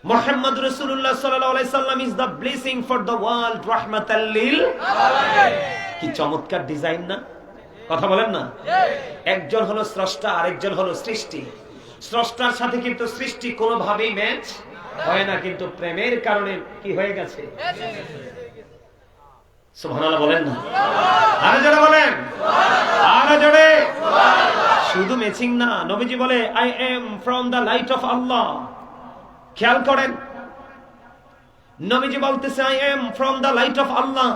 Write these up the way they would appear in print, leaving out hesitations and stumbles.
Muhammad Rasulullah sallallahu alaihi wasallam is the blessing for the world, rahmatan lil কি চমৎকার design না, কথা বলেন না। একজন হলো স্রষ্টা, আরেকজন হলো সৃষ্টি। স্রষ্টার সাথে কিন্তু সৃষ্টি কোনোভাবেই ম্যাচ হয় না, কিন্তু প্রেমের কারণে কি হয়ে গেছে, সুবহানাল্লাহ বলেন না, আরো জোরে বলেন, আরো জোরে। শুধু ম্যাচিং না, নবীজি বলে I am from the light of Allah. খেয়াল করেন, নবীজি বলতেছে I am from the light of Allah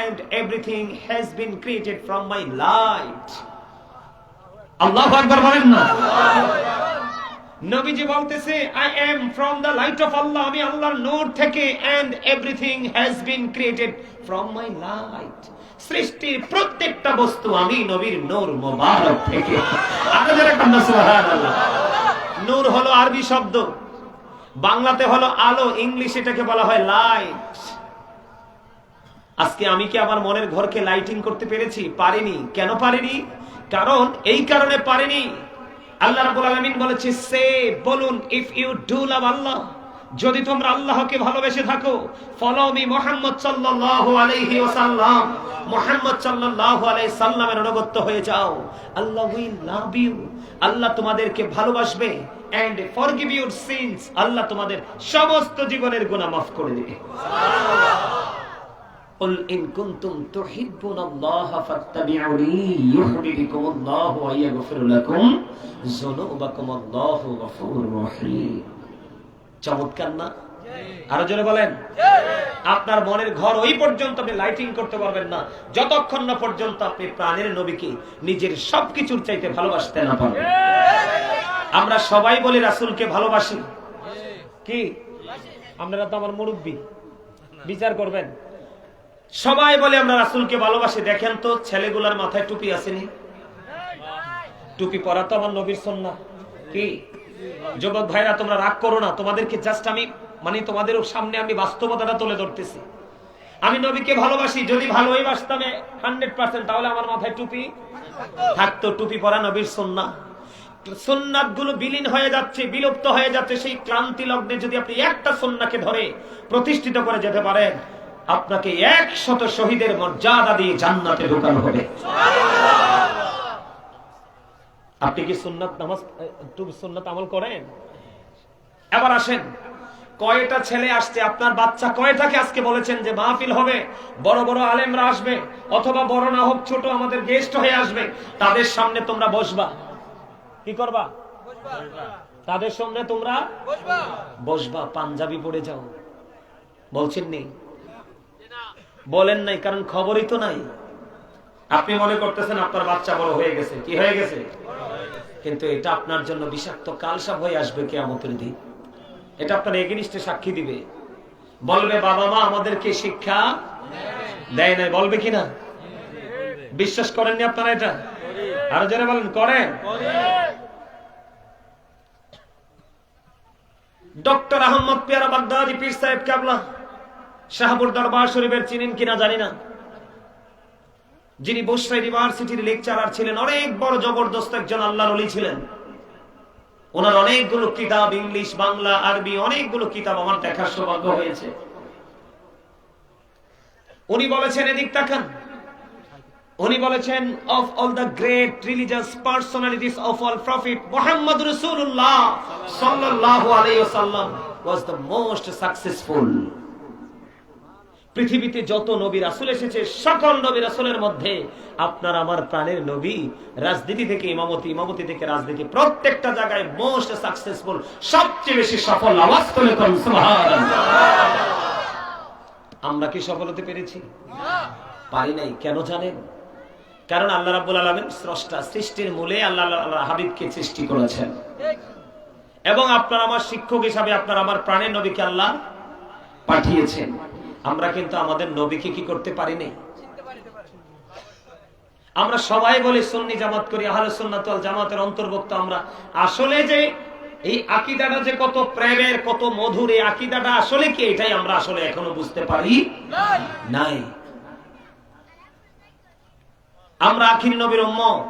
and everything has been created from my light. আল্লাহু আকবার বলেন না। নবীজি বলতেছে I am from the light of Allah, আমি আল্লাহর নূর থেকে, and everything has been created from my light. সৃষ্টির প্রত্যেকটা বস্তু আমি নবীর নূর মোবারক থেকে। আরো যারা কান্না সুবহানাল্লাহ। নূর হলো আরবি শব্দ, বাংলাতে হলো আলো, ইংলিশে এটাকে বলা হয় লাইট। আজকে আমি কি আমার মনের ঘরকে লাইটিং করতে পেরেছি? পারিনি। কেন পারিনি? কারণ এই কারণে পারিনি, আল্লাহ রাব্বুল আলামিন বলেছে, সে বলুন, ইফ ইউ ডু লাভ আল্লাহ, যদি তোমরা আল্লাহকে ভালোবেসে থাকো, ফলো মি মুহাম্মদ সাল্লাল্লাহু আলাইহি ওয়াসাল্লাম, মুহাম্মদ সাল্লাল্লাহু আলাইহি সাল্লামের অনুগত হয়ে যাও, আল্লাহ উইল লাভ ইউ, আল্লাহ তোমাদেরকে ভালোবাসবে, এন্ড ফরগিভ ইউর সিনস, আল্লাহ তোমাদের সমস্ত জীবনের গুনাহ মাফ করে দেবে। সুবহানাল্লাহ। قل إن كنتم تحبون الله فاتبعوني يحببكم الله ويغفر لكم ذنوبكم الله غفور رحيم। চমৎকার না? আরো জোরে বলেন। আপনার মনের ঘর ওই পর্যন্ত আপনি লাইটিং করতে পারবেন না যতক্ষণ না পর্যন্ত আপনি প্রাণের নবীকে নিজের সবকিছুর চাইতে ভালোবাসতে না পারবেন। আমরা সবাই বলি রাসূলকে ভালোবাসি, কি আপনারা তো আমার মুরব্বি, বিচার করবেন। সবাই বলে আমরা রাসূলকে ভালোবাসি। দেখেন তো ছেলেগুলার মাথায় টুপি আসেনি? টুপি পরা তো আমার নবীর সুন্নাহ। কি যুবক ভাইরা, তোমরা রাগ করো না, তোমাদেরকে জাস্ট আমি তোমাদের সামনে আমি বাস্তবতাটা তুলে ধরতেছি। আমি নবীকে ভালোবাসি, যদি ভালোই বাসতাম 100%, তাহলে আমার মাথায় টুপি থাকতো। টুপি পরা নবীর সুন্নাহ। সুন্নাত গুলো বিলীন হয়ে যাচ্ছে, বিলুপ্ত হয়ে যাচ্ছে। সেই ক্লান্তি লগ্নে যদি আপনি একটা সুন্নাহকে ধরে প্রতিষ্ঠিত করে যেতে পারেন, আপনাকে 100 শহীদের মর্যাদা দিয়ে জান্নাতে ঢোকানো হবে। আপনি কি সুন্নাত নামাজ সুন্নাত আমল করেন? এবার আসেন, কয়টা ছেলে আসছে? আপনার বাচ্চা কয়টাকে আজকে বলেছেন যে মাহফিল হবে, বড় বড় আলেমরা আসবে, অথবা বড় না হোক ছোট আমাদের গেস্ট হয়ে আসবে, তাদের সামনে তোমরা বসবা? কি করবা? তাদের সামনে তোমরা বসবা, পাঞ্জাবি পরে যাও। বলছেন নেই? বলেন নাই, কারণ খবরই তো নাই। আপনি মনে করতেছেন আপনার বাচ্চা বড় হয়ে গেছে। কি হয়ে গেছে? কিন্তু এটা আপনার জন্য বিষাক্ত কালসাপ হয়ে আসবে কিয়ামতের দিন। এটা আপনার এগেইনস্টে সাক্ষী দিবে, বলবে বাবা মা আমাদেরকে শিক্ষা দেয় নাই। বলবে কিনা? বিশ্বাস করেননি আপনারা এটা? আরো যারা বলেন করেন। ডক্টর আহমদ পিয়ারা বাগদাদি পীর সাহেব কেবলা শাহপুর দরবার শরীফের চিনেন কিনা জানি না, যিনি বুশরা ইউনিভার্সিটির লেকচারার ছিলেন, অনেক বড় জবরদস্ত একজন আল্লাহর ওলি ছিলেন। ওনার অনেকগুলো কিতাব, ইংলিশ, বাংলা, আরবি, অনেকগুলো কিতাব আমার দেখার সৌভাগ্য হয়েছে। উনি বলেছেন, এদিক তাকান, উনি বলেছেন, of all the great religious personalities of all prophet, Muhammad Rasulullah sallallahu alayhi wasallam was the most successful. পৃথিবীতে যত নবী রাসূল এসেছে, সকল নবী রাসূলের মধ্যে আপনার আমার প্রাণের নবী রাজনীতি থেকে ইমামতি, ইমামতি থেকে রাজনীতি, প্রত্যেকটা জায়গায় মোস্ট সাকসেসফুল, সবচেয়ে বেশি সফল। আওয়াজ করে বলুন সুবহানাল্লাহ। আমরা কি সফল হতে পেরেছি? পারি নাই। কেন জানেন? কারণ আল্লাহ রাব্বুল আলামিন স্রষ্টা, সৃষ্টির মূলে আল্লাহ হাবিবকে সৃষ্টি করেছেন, এবং আপনার আমার শিক্ষক হিসাবে আপনার আমার প্রাণের নবীকে আল্লাহ পাঠিয়েছেন। আমরা কিন্তু আমাদের নবীকে কি করতে পারিনি। আমরা সবাই বলি সুন্নি জামাত করি, আহলে সুন্নাত ওয়াল জামাতের অন্তর্ভুক্ত আমরা। আসলে যে এই আকীদাটা যে কত প্রেমের, কত মধুর, এই আকীদাটা আসলে কি, এটাই আমরা আসলে এখনো বুঝতে পারি নাই। আমরা আখির নবীর উম্মত।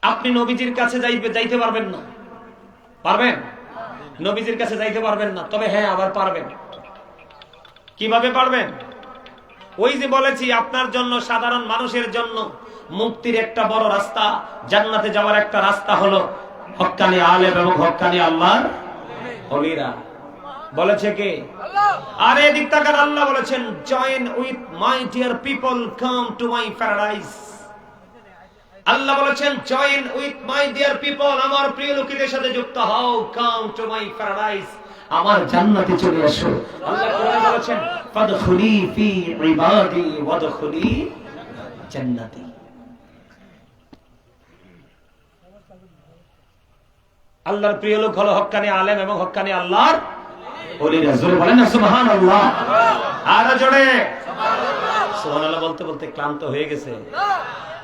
আপনি নবীজির কাছে যাইতে পারবেন না। পারবেন? নবীজির কাছে যাইতে পারবেন না, তবে হ্যাঁ আবার পারবেন। কিভাবে পারবেন? ওই যে বলেছি, আপনার জন্য, সাধারণ মানুষের জন্য মুক্তির একটা বড় রাস্তা, জান্নাতে যাওয়ার একটা রাস্তা হলো হক্কানি আলেম এবং হক্কানি আল্লাহর ওলিরা। বলেছে কে? আরে এদিক তাকান, আল্লাহ বলেছেন, join with my dear people, come to my paradise. Allah বলেছেন, join with my dear people, আমার প্রিয় লোকেদের সাথে যুক্ত হও, কাম টু মাই প্যারাডাইস, আমার জান্নাতে চলে আসো। আল্লাহ কোরআনে বলেছেন, ফাদখুলি ফি ইবাদি ওয়াদখুলি জান্নাতি। আল্লাহর প্রিয় লোক হলো হক্কানি আলেম এবং হক্কানি আল্লাহর ওলিরা। জোরে বলেন না সুবহানাল্লাহ। আরো জোরে সুবহানাল্লাহ। বলতে বলতে ক্লান্ত হয়ে গেছে।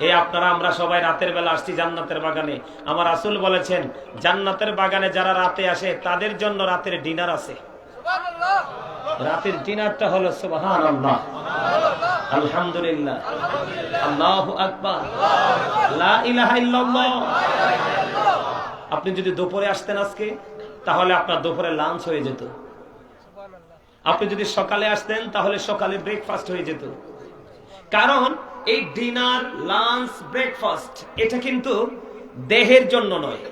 এই আপনারা আমরা সবাই রাতের বেলা আসছি জান্নাতের বাগানে। আমার রাসূল বলেছেন, জান্নাতের বাগানে যারা রাতে আসে তাদের জন্য রাতের ডিনার আছে। সুবহানাল্লাহ। রাতের ডিনারটা হলো সুবহানাল্লাহ, আলহামদুলিল্লাহ, আল্লাহু আকবার, লা ইলাহা ইল্লাল্লাহ। আপনি যদি দুপুরে আসতেন আজকে, তাহলে আপনার দুপুরে লাঞ্চ হয়ে যেত। আপনি যদি সকালে আসতেন, তাহলে সকালে ব্রেকফাস্ট হয়ে যেত। কারণ এই ডিনার, লাঞ্চ, ব্রেকফাস্ট এটা কিন্তু দেহের জন্য নয়।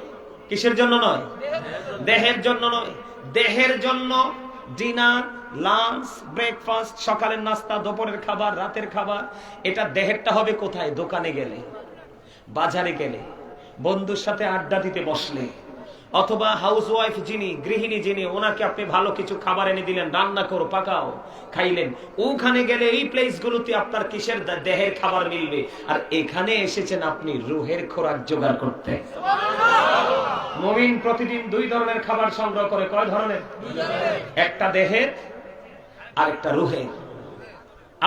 কিসের জন্য নয়? দেহের জন্য নয়। দেহের জন্য ডিনার, লাঞ্চ, ব্রেকফাস্ট, সকালের নাস্তা, দুপুরের খাবার, রাতের খাবার, এটা দেহেরটা হবে কোথায়? দোকানে গেলে, বাজারে গেলে, বন্ধুর সাথে আড্ডা দিতে বসলে, অথবা হাউস ওয়াইফ যিনি, গৃহিণী যিনি, ওনাকে আপনি ভালো কিছু খাবার এনে দিলেন, রান্না করো, পাকাও, খাইলেন। ওখানে গেলে এই প্লেস গুলোতে আপনার কিসের? দেহের খাবার মিলবে। আর এখানে এসেছেন আপনি রুহের খোরাক জোগাড় করতে। মুমিন প্রতিদিন দুই ধরনের খাবার সংগ্রহ করে। কয় ধরনের? একটা দেহের আর একটা রুহের।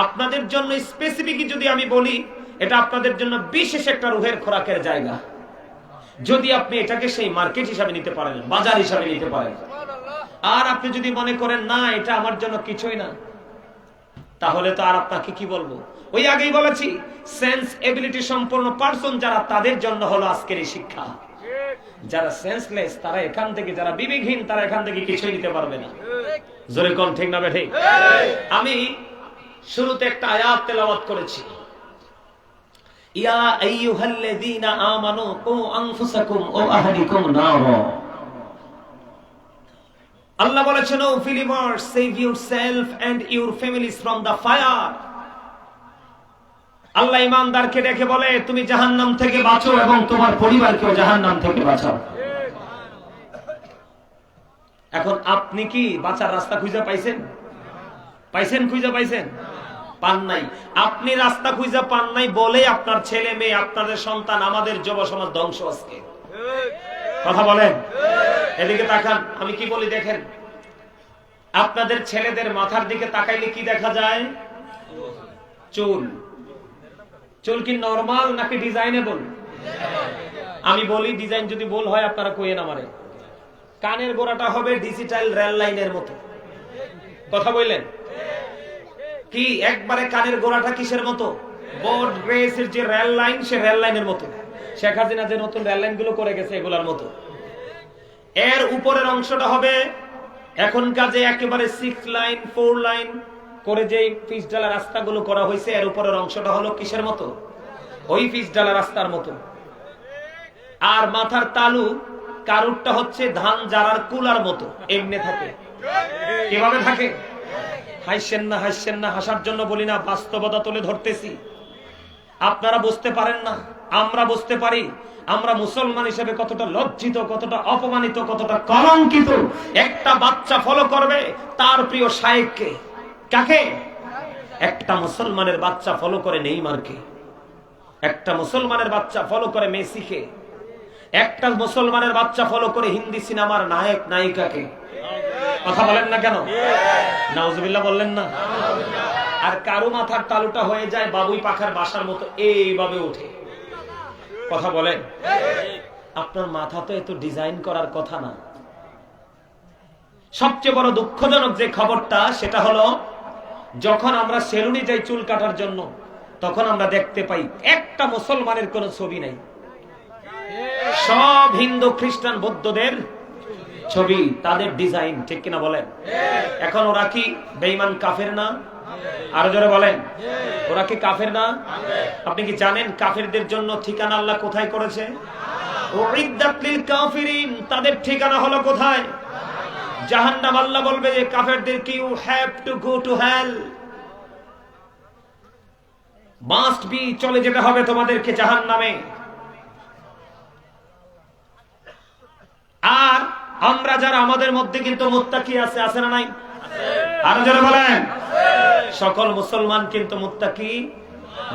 আপনাদের জন্য স্পেসিফিক যদি আমি বলি, এটা আপনাদের জন্য বিশেষ একটা রুহের খোরাকের জায়গা। যদি আপনি এটাকে সেই মার্কেট হিসাবে নিতে পারেন, বাজার হিসাবে নিতে পারেন। আর আপনি যদি মনে করেন না এটা আমার জন্য কিছুই না, তাহলে তো আর আপনাকে কি বলবো? ওই আগেই বলেছি, সেন্স এবিলিটি সম্পন্ন পারসন যারা, তাদের জন্য হলো আজকের এই শিক্ষা। যারা সেন্সলেস, তারা এখান থেকে, যারা বিবেকহীন, তারা এখান থেকে কিছুই নিতে পারবে না। জোরে কোন ঠিক না বেঠিক? আমি শুরুতে একটা আয়াত তেলাওয়াত করেছি, ইয়া আইয়ুহাল্লাযীনা আমানু কু আনফুসাকুম ওয়া আহলিকুম নারা। আল্লাহ বলেছেন, O believers, save yourself and your families from the fire. Allah ঈমানদারকে ডেকে বলে, তুমি জাহান্নাম থেকে বাঁচো এবং তোমার পরিবারকেও জাহান্নাম থেকে বাঁচাও। এখন আপনি কি বাঁচার রাস্তা খুঁজে পাইছেন? পাইছেন? খুঁজে পাইছেন? পান নাই। আপনি রাস্তা খুঁজে পান নাই বলে আপনার ছেলে মেয়ে, আপনাদের সন্তান, আমাদের যুব সমাজ ধ্বংস আজকে। কথা বলেন। এদিকে তাকান, আমি কি বলি দেখেন। আপনাদের ছেলেদের মাথার দিকে তাকাইলে কি দেখা যায়? চুল। চুল কি নরমাল নাকি ডিজাইনেবল? আমি বলি ডিজাইন যদি ভুল হয় আপনারা কইেন আমারে। কানের গোড়াটা হবে ডিজিটাল রেল লাইনের মতো। কথা বললেন কি? একবারে কানের গোড়াটা কিসের মতো? বোর্ড গ্রেসের যে রেল লাইন, সে রেল লাইনের মতো। শেখ হাসিনা যে নতুন রেল লাইন গুলো করে গেছে, এগুলোর মতো। এর উপরের অংশটা হবে এখনকার যে একেবারে 6 লাইন 4 লাইন করে যে পিচ ডালা রাস্তাগুলো করা হয়েছে, এর উপরের অংশটা হলো কিসের মতো? ওই পিচ ডালা রাস্তার মতো। আর মাথার তালু কারুরটা হচ্ছে ধান জারার কুলার মতো, এমনি থাকে। কিভাবে থাকে? হাসছেন না, হাসছেন না, হাসার জন্য বলি না, বাস্তবতা তুলে ধরতেছি। আপনারা বুঝতে পারেন না, আমরা বুঝতে পারি। আমরা মুসলমান হিসেবে কতটা লজ্জিত, কতটা অপমানিত, কতটা কলঙ্কিত। একটা বাচ্চা ফলো করবে তার প্রিয় শায়েখকে। কাকে? একটা মুসলমানের বাচ্চা ফলো করে নেইমারকে, একটা মুসলমানের বাচ্চা ফলো করে মেসিকে, একটা মুসলমানের বাচ্চা ফলো করে হিন্দি সিনেমার নায়ক নায়িকাকে। কথা বলেন না কেন? নাউজুবিল্লাহ বললেন না? আর কারো মাথার তালুটা হয়ে যায় বাবুই পাখার বাসার মতো, এইভাবে উঠে। কথা বলেন। আপনার মাথা তো এত ডিজাইন করার কথা না। সবচেয়ে বড় দুঃখজনক যে খবরটা, সেটা হলো যখন আমরা সেলুনে যাই চুল কাটার জন্য, তখন আমরা দেখতে পাই একটা মুসলমানের কোনো ছবি নাই। সব হিন্দু খ্রিস্টান বৌদ্ধদের ছবি, তাদের ডিজাইন, ঠিক কিনা বলেন? এখন ওরা কি বেঈমান কাফের না? আরো জোরে বলেন, ওরা কি কাফের না? আপনি কি জানেন কাফেরদের জন্য ঠিকানা আল্লাহ কোথায় করেছে? উইদ্দাত লিল কাফিরিন, তাদের ঠিকানা হলো কোথায়? জাহান্নাম। আল্লাহ বলবে যে কাফেরদের কি, you have to go to hell, must be, চলে যেতে হবে তোমাদেরকে জাহান্নামে। আর আমরা যারা, আমাদের মধ্যে কিন্তু মুত্তাকি আছে, আছে না নাই? আরো যারা বলেন, সকল মুসলমান কিন্তু মুত্তাকি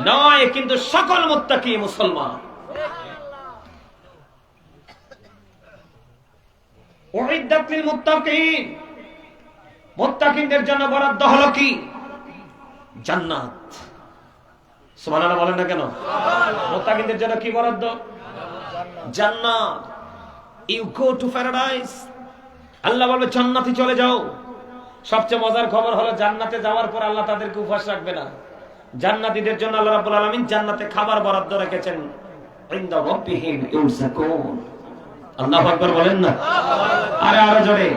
নয়, কিন্তু সকল মুত্তাকি মুসলমান। উইদ্দাত লিল মুত্তাকিন, মুত্তাকিনদের জন্য বরাদ্দ হলো কি? জান্নাত। সুবহানাল্লাহ বলেন না কেন? মুত্তাকিনদের জন্য কি বরাদ্দ? জান্নাত। You go to paradise. Allah বলবে জান্নাতে চলে যাও। সবচেয়ে মজার খবর হলো জান্নাতে যাওয়ার পর আল্লাহ তাদেরকে উপহাস রাখবে না। জান্নাতীদের জন্য আল্লাহ রাব্বুল আলামিন জান্নাতে খাবার বরাদ্দ রেখেছেন। ইনদা রাব্বিহিম ইউরযাকুন। আল্লাহু আকবার বলেন না? আরে আরো জোরে,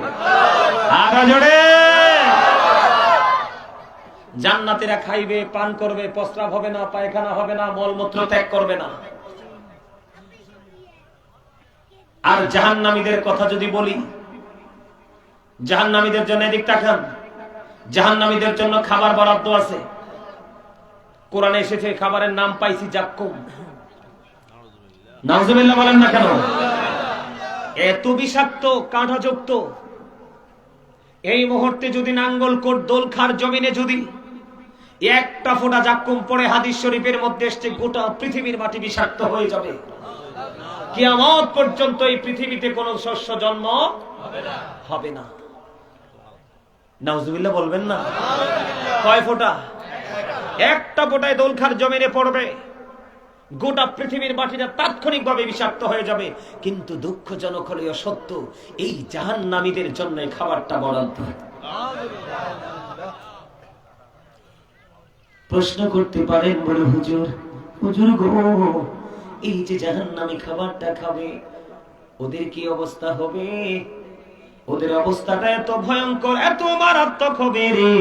আরো জোরে। জান্নাতীরা খাইবে, পান করবে, প্রস্রাব হবে না, পায়খানা হবে না, মলমূত্র ত্যাগ করবে না। আর জাহান্নামীদের কথা যদি বলি, জাহান্নামীদের জন্য এদিক তাকান, জাহান্নামীদের জন্য খাবার বরাদ্দ আছে। কোরআনে এসেছে খাবারের নাম পাইছি জাক্কুম। নাউজুবিল্লাহ বলেন না কেন? এত বিষাক্ত, কাঁটাযুক্ত। এই মুহূর্তে যদি নাঙ্গলকোট দোলখার জমিনে যদি একটা ফোঁটা জাক্কুম পড়ে, হাদিস শরীফের মধ্যে এসেছে গোটা পৃথিবীর মাটি বিষাক্ত হয়ে যাবে। কিয়ামত পর্যন্ত এই পৃথিবীতে কোনো শস্য জন্ম হবে না। নাউজুবিল্লাহ বলবেন না? কয় ফোঁটা? একটা ফোঁটায় দোলখার জমিনে পড়বে, গোটা পৃথিবীর মাটিটা তাৎক্ষণিকভাবে বিষাক্ত হয়ে যাবে। কিন্তু দুঃখজনক হলেও সত্য, এই জাহান্নামীদের জন্য খাবারটা বরাদ্দ। প্রশ্ন করতে পারেন, বলে হুজুর, হুজুর গো, এই যে জাহান্নামী খাবারটা খাবে, ওদের কি অবস্থা হবে? ওদের অবস্থাটা এত ভয়ঙ্কর, এত মারাত্মক হবে রে।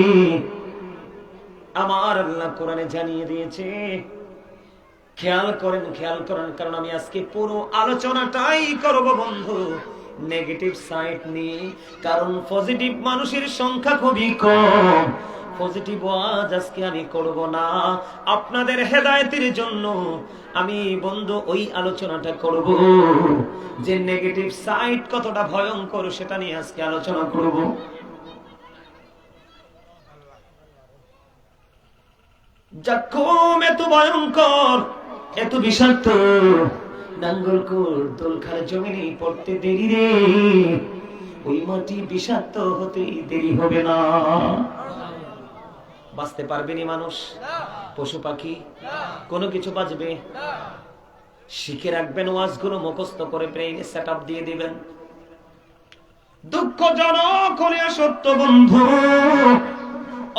আমার আল্লাহ কোরআনে জানিয়ে দিয়েছে। খেয়াল করেন, খেয়াল করেন, কারণ আমি আজকে পুরো আলোচনাটাই করব বন্ধু নেগেটিভ সাইড নিয়ে। কারণ পজিটিভ মানুষের সংখ্যা খুবই কম। পজিটিভ ওয়াজ আজকে আমি করব না। আপনাদের হেদায়েতের জন্য আমি বন্ধু ওই আলোচনাটা করব যে নেগেটিভ সাইড কতটা ভয়ঙ্কর, সেটা নিয়ে আজকে আলোচনা করব। জাক্কুম এত ভয়ঙ্কর, এত বিষাক্ত, নাঙ্গলকোট দোলখার জমিনে পড়তে দেরি রে। ওই মাটি বিষাক্ত হতে দেরি হবে না। বাঁচতে পারবেনি মানুষ, পশু পাখি, কোনো কিছু বাঁচবে? শিখে রাখবেন, ওয়াজগুলো মুখস্থ করে ব্রেইনে সেটআপ দিয়ে দিবেন। দুঃখজনক হলেও সত্য বন্ধু,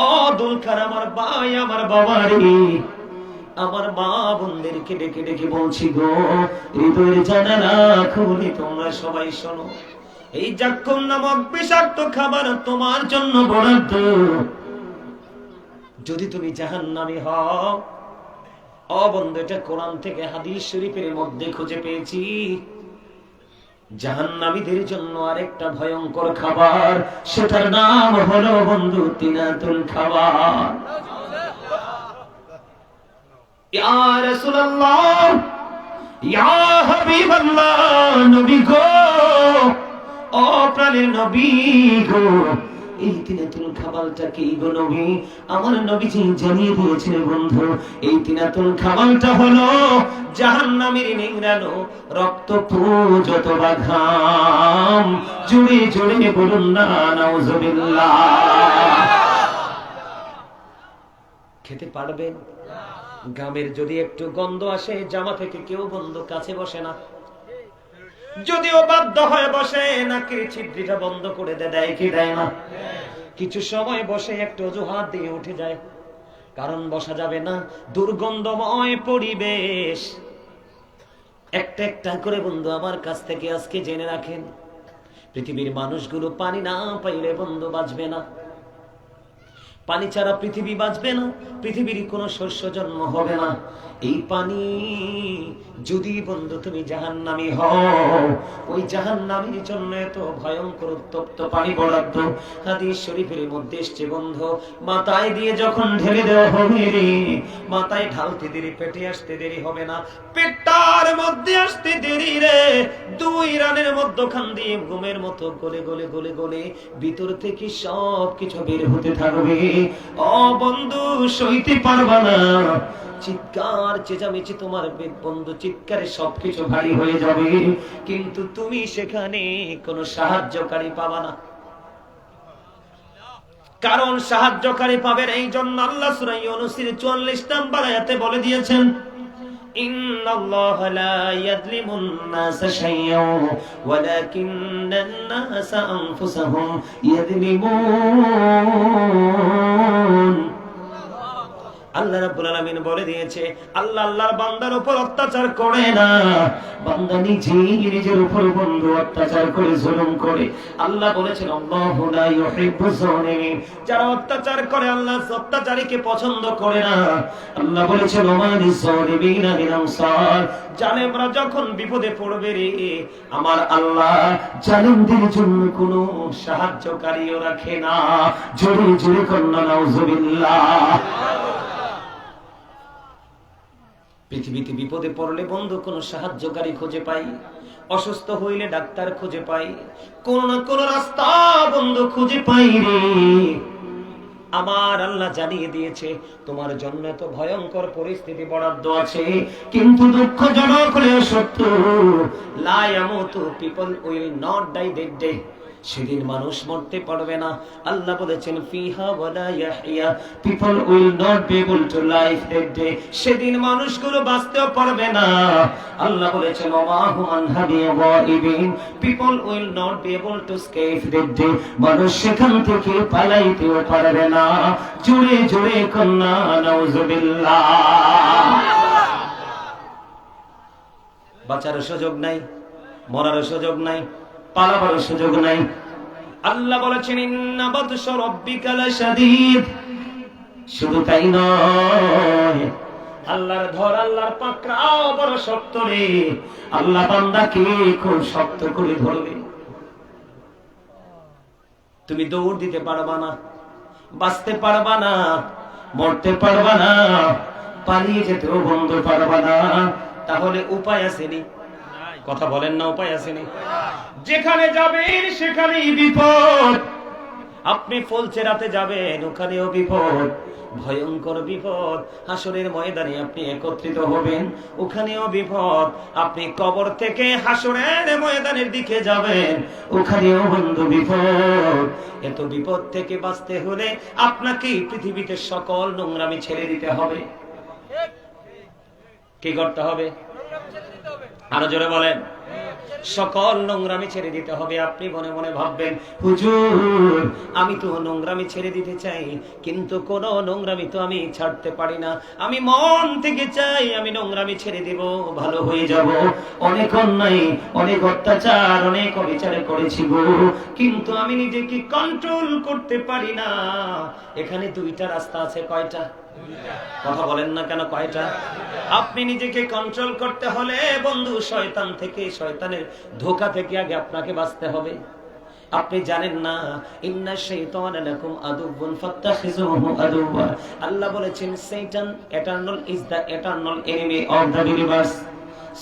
ও দোলখার আমার ভাই, আমার বাবা রে, আমার মা বোনদেরকে ডেকে ডেকে বলছি গো, হৃদয়ের জানালা খুলে তোমরা সবাই শোনো। এই জাক্কুম নামক বিষাক্ত খাবার তোমার জন্য বরাদ্দ। যদি তুমি জাহান্নামী হও, ও বন্ধু, এটা কোরআন থেকে হাদিস শরীফের মধ্যে খুঁজে পেয়েছি। জাহান্নামীদের জন্য আরেকটা ভয়ঙ্কর খাবার, সেটার নাম হলো বন্ধু তিনাতুল খাবার। ইয়া রাসূলুল্লাহ, ইয়া হাবিবাল্লাহ, নবী গো, ও প্রাণের নবী গো, এই তিনাতুল খাবারটা কি গো নবী? আমার নবীজি জানিয়ে দিয়েছেন বন্ধু, এই তিনাতুল খাবারটা হলো জাহান্নামীর নিংড়ানো রক্ত যত বা ঘাম। জুড়ে জুড়ে বলুন না নাউজুবিল্লাহ। খেতে পারবেন? গামের যদি একটু গন্ধ আসে, জামা থেকে কেউ বন্ধু কাছে বসে না। যদিও বাধ্য হয়ে বসে, নাকের ছিদ্রিটা বন্ধ করে দেয় কি দেয় না? কিছু সময় বসে একটু অজুহাত দিয়ে উঠে যায়, কারণ বসা যাবে না, দুর্গন্ধময় পরিবেশ। একটা একটা করে বন্ধু আমার কাছ থেকে আজকে জেনে রাখেন, পৃথিবীর মানুষগুলো পানি না পাইলে বন্ধু বাঁচবে না। পানি ছাড়া পৃথিবী বাঁচবে না, পৃথিবীর কোনো শস্য জন্ম হবে না। এই পানি যদি বন্ধু তুমি জাহান্নামী হও, ওই জাহান্নামীর জন্য এত ভয়ঙ্কর উত্তপ্ত পানি বরাদ্দ হাদিস শরীফের মধ্যে এসছে বন্ধু। মাথায় দিয়ে যখন ঢেলে দেওয়া হবে রে, মাথায় ঢালতে দেরি, পেটে আসতে দেরি হবে না, পেটটার মধ্যে আসতে দেরি রে, 2 রানের মধ্যখান দিয়ে ঘুমের মতো গলে গলে গলে গলে ভিতর থেকে সব কিছু বের হতে থাকবে। ও বন্ধু সইতে পারবা না, চিৎকার চেঁচামেচি তোমার বন্ধু চিৎকারে সবকিছু ভারী হয়ে যাবে, কিন্তু তুমি সেখানে কোনো সাহায্যকারী পাবা না। কারণ সাহায্যকারী পাবেন এই জন্য আল্লাহ সূরা ইউনূসের 44 নম্বর আয়াতে বলে দিয়েছেন, ইন্নাল্লাহা লা ইয়াযলিমুন নাসা শাইয়্যান ওয়ালাকিন্নান নাসা আনফুসাহুম ইয়াযলিমুন। আল্লাহ রাব্বুল আলামিন বলে দিয়েছে, আল্লাহ আল্লাহর বান্দার উপর অত্যাচার করে না, বান্দা নিজেই নিজের উপর বন্ধু অত্যাচার করে, জুলুম করে। আল্লাহ বলেছেন আল্লাহু লা ইউহিব্বুজ যালিমিন, যারা অত্যাচার করে আল্লাহ অত্যাচারীকে পছন্দ করে না। আল্লাহ বলেছেন ওমালিজ যালিমিনা মিন আনসার, জালেমরা যখন বিপদে পড়বে রে, আমার আল্লাহ জালেমদের জন্য কোনো সাহায্যকারীও রাখে না। জোরে জোরে কন্না নাউজুবিল্লাহ। পৃথিবীতে বিপদে পড়লে বন্ধু কোনো সাহায্যকারী খুঁজে পাই, অসুস্থ হইলে ডাক্তার খুঁজে পাই, কোন না কোন রাস্তা বন্ধু খুঁজে পাই রে। আমার আল্লাহ জানিয়ে দিয়েছে তোমার জন্য তো ভয়ঙ্কর পরিস্থিতি বরাদ্দ আছে, কিন্তু দুঃখজনক হলেও সত্য, লা ইয়ামুতু, people will not die that day, সেদিন মানুষ মরতে পারবে না। আল্লাহ বলেছেন ফিহা ওয়ালা ইয়াহইয়া, people will not be able to live that day, সেদিন মানুষগুলো বাঁচতেও পারবে না। আল্লাহ বলেছেন ওয়া হুম আনহা বিগাইবিন, people will not be able to escape that day, মানুষ সেখান থেকে পালাইতেও পারবে না। জোরে জোরে কন্না নাউজুবিল্লাহ। বাঁচার সুযোগ নাই, মরার সুযোগ নাই, পালাবার সুযোগ নাই। আল্লাহ বলেছেন ইন্না বাতশা রাব্বিকা লাশাদীদ, শুধু তাই নয়, আল্লাহর ধর, আল্লাহর পাকড়াও বড় শক্ত রে। আল্লাহ বান্দাকে খুব শক্ত করে ধরবে। তুমি দৌড় দিতে পারবা না, বাঁচতে পারবা না, মরতে পারবা না, পালিয়ে যেতেও বন্ধ পারবা না, তাহলে উপায় আসেনি? কথা বলেন না, উপায় আসেনি? যেখানে যাবেন সেখানেই বিপদ। আপনি ফুলচেরাতে যাবেন, ওখানেও বিপদ, ভয়ঙ্কর বিপদ। হাসরের ময়দানে আপনি একত্রিত হবেন, ওখানেও বিপদ। আপনি কবর থেকে হাসরের ময়দানের দিকে যাবেন, ওখানেও বন্ধু বিপদ। এত বিপদ থেকে বাঁচতে হলে আপনাকে পৃথিবীতে সকল নোংরামি ছেড়ে দিতে হবে। কি করতে হবে? আরো জোরে বলেন। সকল নোংরামি ছেড়ে দিতে হবে। আপনি মনে মনে ভাববেন, হুজুর আমি তো নোংরামি ছেড়ে দিতে চাই, কিন্তু কোন নোংরামি তো আমি ছাড়তে পারি না। আমি মন থেকে চাই আমি নোংরামি ছেড়ে দেব, ভালো হয়ে যাব। অনেক অন্যায়, অনেক অত্যাচার, অনেক অবিচারে করেছি গো, কিন্তু আমি নিজেকে কন্ট্রোল করতে পারি না। এখানে 2টা রাস্তা আছে। কয়টা? কথা বলেন না কেন? কয়টা? আপনি নিজেকে কন্ট্রোল করতে হলে বন্ধু শয়তান থেকে, শয়তানের ধোঁকা থেকে আগে আপনাকে বাঁচতে হবে। আপনি জানেন না ইন্না শাইতানা লাকুম আদুউন ফাত্তাখিযুহু আদুওয়া। আল্লাহ বলেছেন শয়তান eternal is the eternal enemy of the believers.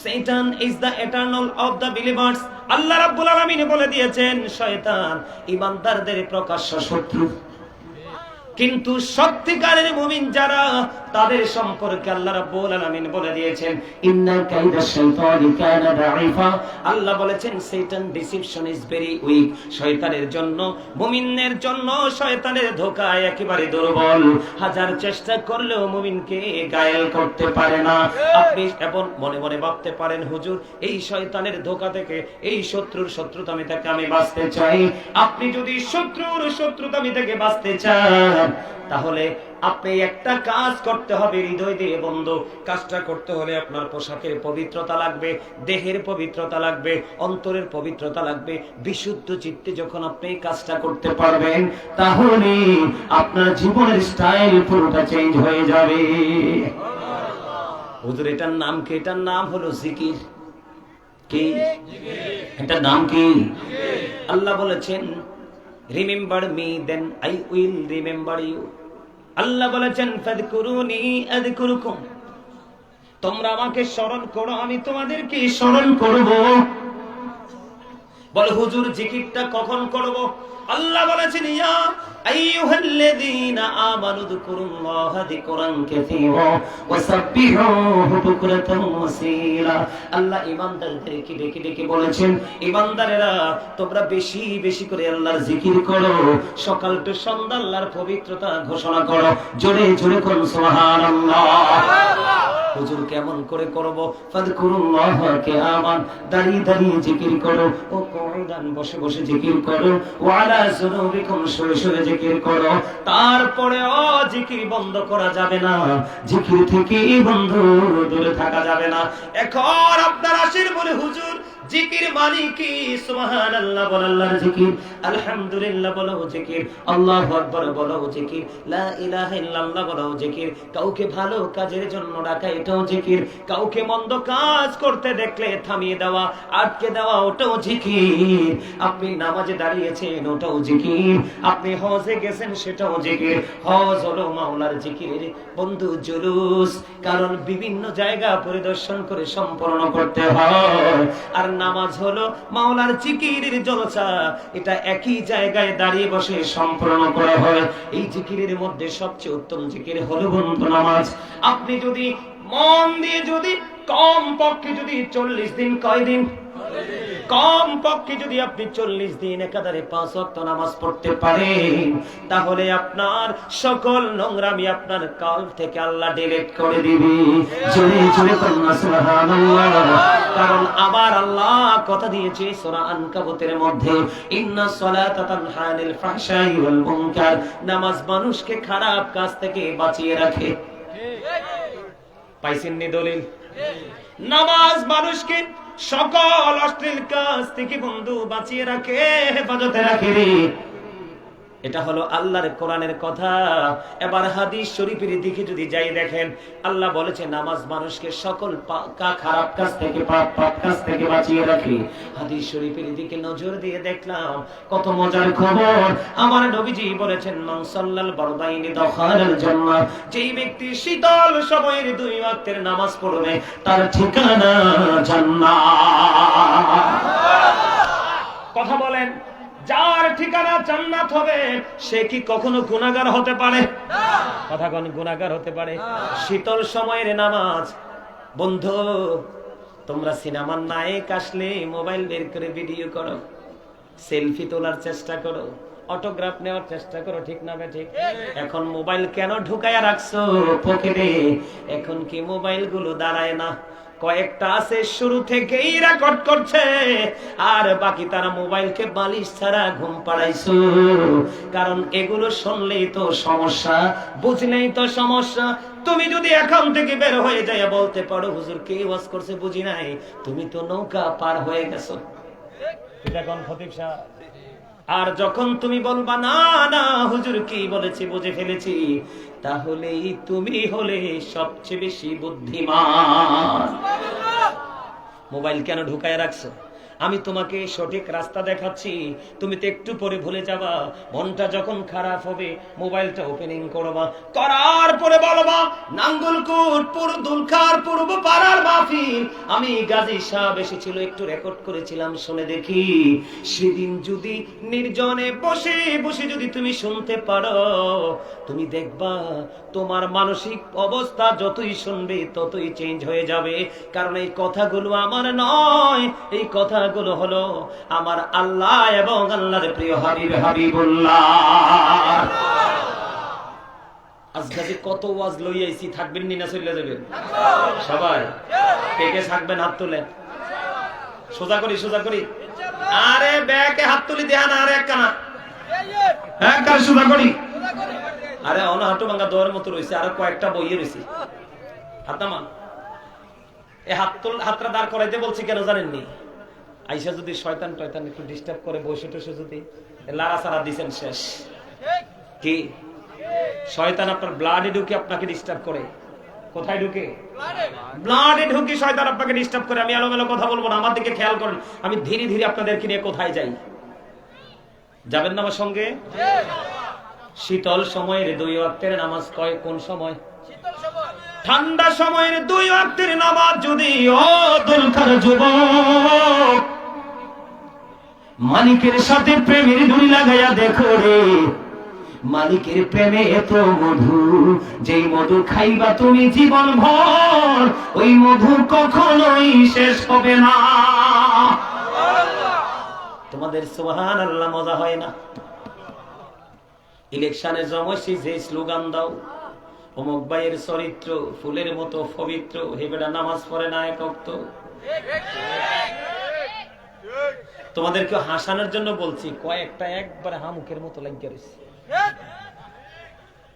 Satan is the eternal of the believers. আল্লাহ রাব্বুল আলামিন বলে দিয়েছেন শয়তান ঈমানদারদের প্রকাশ্য শত্রু, কিন্তু সত্যিকারের মুমিন যারা, তাদের সম্পর্কে আল্লাহ রাব্বুল আলামিন বলে দিয়েছেন ইন্না কাইদাশ শাইতানি কানা দাঈফা। আল্লাহ বলেছেন শয়তান ডিসিপশন ইজ ভেরি উইক। শয়তানের জন্য, মুমিনের জন্য শয়তানের ধোঁকা একেবারে দুর্বল। হাজার চেষ্টা করলেও মুমিনকে গায়েল করতে পারে না। আপনি এখন মনে মনে ভাবতে পারেন, হুজুর এই শয়তানের ধোঁকা থেকে, এই শত্রুর শত্রুতামি থেকে আমি বাঁচতে চাই। আপনি যদি শত্রুর শত্রুতামি থেকে বাঁচতে চান, যান। তাহলে আপনি একটা কাজ করতে হবে হৃদয় দিয়ে বন্ধু। কাজটা করতে হলে আপনার পোশাকের পবিত্রতা লাগবে, দেহের পবিত্রতা লাগবে, অন্তরের পবিত্রতা লাগবে। বিশুদ্ধ চিত্তে যখন আপনি কাজটা করতে পারবেন, তাহলে আপনার জীবনের স্টাইল পুরোটা চেঞ্জ হয়ে যাবে। হুজুর এটার নাম কি? এটার নাম হলো জিকির। কি এটার নাম কি? আল্লাহ বলেছেন remember me then I will remember you. Allah বলেছেন ফাযকুরুনি আযকুরুকুম, তোমরা আমাকে স্মরণ করো, আমি তোমাদেরকে স্মরণ করব। বলে হুজুর জিকিরটা কখন করব? আল্লাহ বলেছেন ইয়া আইয়ুহাল্লাযীনা আমানু যকুরুল্লাহা যিকরান কাসীরা ওয়াসাব্বিহুহু বুকরাতান ওয়াসীলা। আল্লাহ ঈমানদারদেরকে ডেকে ডেকে বলেছেন, ঈমানদারেরা তোমরা বেশি বেশি করে আল্লাহর জিকির করো, সকাল টু সন্ধ্যা আল্লাহর পবিত্রতা ঘোষণা করো। জোরে জোরে কোন সুবহানাল্লাহ। হুজুর কেমন করে করব? ফাযকুরুল্লাহা কিয়ামান, দাঁড়িয়ে দাঁড়িয়ে জিকির করো, ও কুউদান বসে বসে জিকির করো, ওয়া আলা যুনুবিকুম শুয়ে শুয়ে জিকির করো। তারপরে জিকির বন্ধ করা যাবে না, জিকির থেকে বন্ধু দূরে থাকা যাবে না। এখন আপনার আসির বলে হুজুর জিকির মানে কি? সুবহানাল্লাহ বলো আল্লাহর জিকির, আলহামদুলিল্লাহ বলো জিকির, আল্লাহু আকবার বলো জিকির, লা ইলাহা ইল্লাল্লাহ বলো জিকির। কাউকে ভালো কাজের জন্য ডাকা এটাও জিকির, কাউকে মন্দ কাজ করতে দেখলে থামিয়ে দেওয়া, আটকে দেওয়া ওটাও জিকির। আপনি নামাজে দাঁড়িয়েছেন ওটাও জিকির, আপনি হজে গেছেন সেটাও জিকির। হজ হলো মাওলার জিকির বন্ধু জুলুস, কারণ বিভিন্ন জায়গা পরিদর্শন করে সম্পূর্ণ করতে হয়। আর নামাজ হলো মাওলার জিকিরের জলসা, এটা একই জায়গায় দাঁড়িয়ে বসে সম্পূর্ণ করা হয়। এই জিকিরের মধ্যে সবচেয়ে উত্তম জিকির হলো বন্ধু নামাজ। আপনি যদি মন দিয়ে যদি কম পক্ষে যদি 40 দিন, কয়দিন? কম পক্ষে যদি আপনি 40 দিন একাধারে 5 ওয়াক্ত নামাজ পড়তে পারেন, তাহলে আপনার সকল নোংরামি আপনার কলব থেকে আল্লাহ ডিলিট করে দিবে। জোরে জোরে বলুন সুবহানাল্লাহ। কারণ আবার আল্লাহ কথা দিয়েছে সূরা আনকাবুতের মধ্যে, ইন্নাস সালাতা তানহা আনিল ফাহশাই ওয়াল মুনকার, নামাজ মানুষকে খারাপ কাজ থেকে বাঁচিয়ে রাখে। পাইছেন নি দলিল? নামাজ মানুষকে সকল অশ্লীল কাজ থেকে বন্ধু বাঁচিয়ে রাখে, হেফাজতে রাখে রে। এটা হলো আল্লাহর কোরআনের কথা। এবার হাদিস শরীফের দিকে যদি যাই দেখেন, আল্লাহ বলেছে নামাজ মানুষকে সকল খারাপ কাজ থেকে, পাপ কাজ থেকে বাঁচিয়ে রাখে। হাদিস শরীফের দিকে নজর দিয়ে দেখলাম কত মজার খবর। আমার নবীজি বলেছেন মান সাল্লাল বারদাইনি দাখালাল জান্নাহ, যেই ব্যক্তি শীতল সময়ের 2 ওয়াক্তের নামাজ পড়বে তার ঠিকানা জান্নাত। কথা বলেন, যার ঠিকানা জান্নাত হবে সে কি কখনো গুনাহগার হতে পারে? কথা কোন গুনাহগার হতে পারে? শীতল সময়ের নামাজ। বন্ধু তোমরা সিনেমার নায়ক আসলে মোবাইল বের করে ভিডিও করো, সেলফি তোলার চেষ্টা করো, অটোগ্রাফ নেওয়ার চেষ্টা করো, ঠিক না ঠিক? এখন মোবাইল কেন ঢুকায়া রাখছো পকেটে? এখন কি মোবাইল গুলো দাঁড়ায় না? কয়েকটা আছে শুরু থেকেই রেকর্ড করছে, আর বাকি তারা মোবাইলকে বালিশ ছাড়া ঘুম পাড়াইছো। কারণ এগুলো শুনলেই তো সমস্যা, বুঝলেই তো সমস্যা। তুমি যদি এখন থেকে বের হয়ে যায় বলতে পারো হুজুর কে ওয়াজ করছে বুঝি নাই, তুমি তো নৌকা পার হয়ে গেছো। এটা কোন খতিব সাহেব? আর যখন তুমি বলবা না না হুজুর কি বলেছি বুঝে ফেলেছি, তাহলেই তুমি হলে সবচেয়ে বেশি বুদ্ধিমান। মোবাইল কেন ঢুকায় রাখছো? আমি তোমাকে সঠিক রাস্তা দেখাচ্ছি, তুমি তো একটু পরে ভুলে যাবা। মনটা যখন খারাপ হবে মোবাইলটা ওপেনিং করবা, করার পরে বলবা নাঙ্গলকোট দুলখার পূর্ব পাড়ার মাহফিল আমি গাজী সাহেব এসেছিল, একটু রেকর্ড করেছিলাম, শুনে দেখি। সেদিন যদি নির্জনে বসে বসে যদি তুমি শুনতে পারো, তুমি দেখবা তোমার মানসিক অবস্থা যতই শুনবে ততই চেঞ্জ হয়ে যাবে। কারণ এই কথাগুলো আমার নয়, এই কথাগুলো হলো আমার আল্লাহ এবং আল্লাহর প্রিয় হাবিব হাবিবুল্লাহ। আজকে কত ওয়াজ লই আইছি, থাকবেন নি না চলে যাবেন? সবাই কে কে থাকবেন হাত তুলে, সোজা করি সোজা করি। আরে ব্যাকে হাত তুলি দেয়া না, আরে একখানা হ্যাঁ কার সোজা করি। আরে অনাহাটু ভাঙ্গা দোয়ার মতো রয়েছে, আর কয়েকটা বইয়ে রয়েছে। হাত নামা, এই হাতটা দাঁড় করাইতে বলছি কেন জানেননি? আইসা যদি শয়তান টয়তান একটু ডিস্টার্ব করে, বসে টসে যদি লাড়া সারা দিচ্ছেন শেষ। কি শয়তান আপনার ব্লাডে ঢুকে আপনাকে ডিস্টার্ব করে? কোথায় ঢুকে? ব্লাডে ঢুকে শয়তান আপনাকে ডিস্টার্ব করে। আমি এলোমেলো কথা বলবো না, আমার দিকে খেয়াল করেন। আমি ধীরে ধীরে আপনাদেরকে নিয়ে কোথায় যাই, যাবেন না আমার সঙ্গে? শীতল সময়ের 2 ওয়াক্তের নামাজ কোন সময়? ঠান্ডা সময়ের 2 ওয়াক্তের নামাজ যদি ও দুলকার যুবক মালিকের সাথে প্রেমের ডুরি লাগাইয়া দেখো রে, মালিকের প্রেমে এত মধু, যেই মধু খাইবা তুমি জীবন ভর, ওই মধু কখনোই শেষ হবে না। তোমাদের সুবহানাল্লাহ মজা হয় না? ইলেকশনে জমসি যে স্লোগান দাও, অমুক ভাইয়ের চরিত্র ফুলের মতো পবিত্র, হে বেটা নামাজ পড়ে না এক ওয়াক্ত। তোমাদেরকে হাসানোর জন্য বলছি, কয়েকটা একবারে হামুকের মতো লাগিয়ে রয়েছে,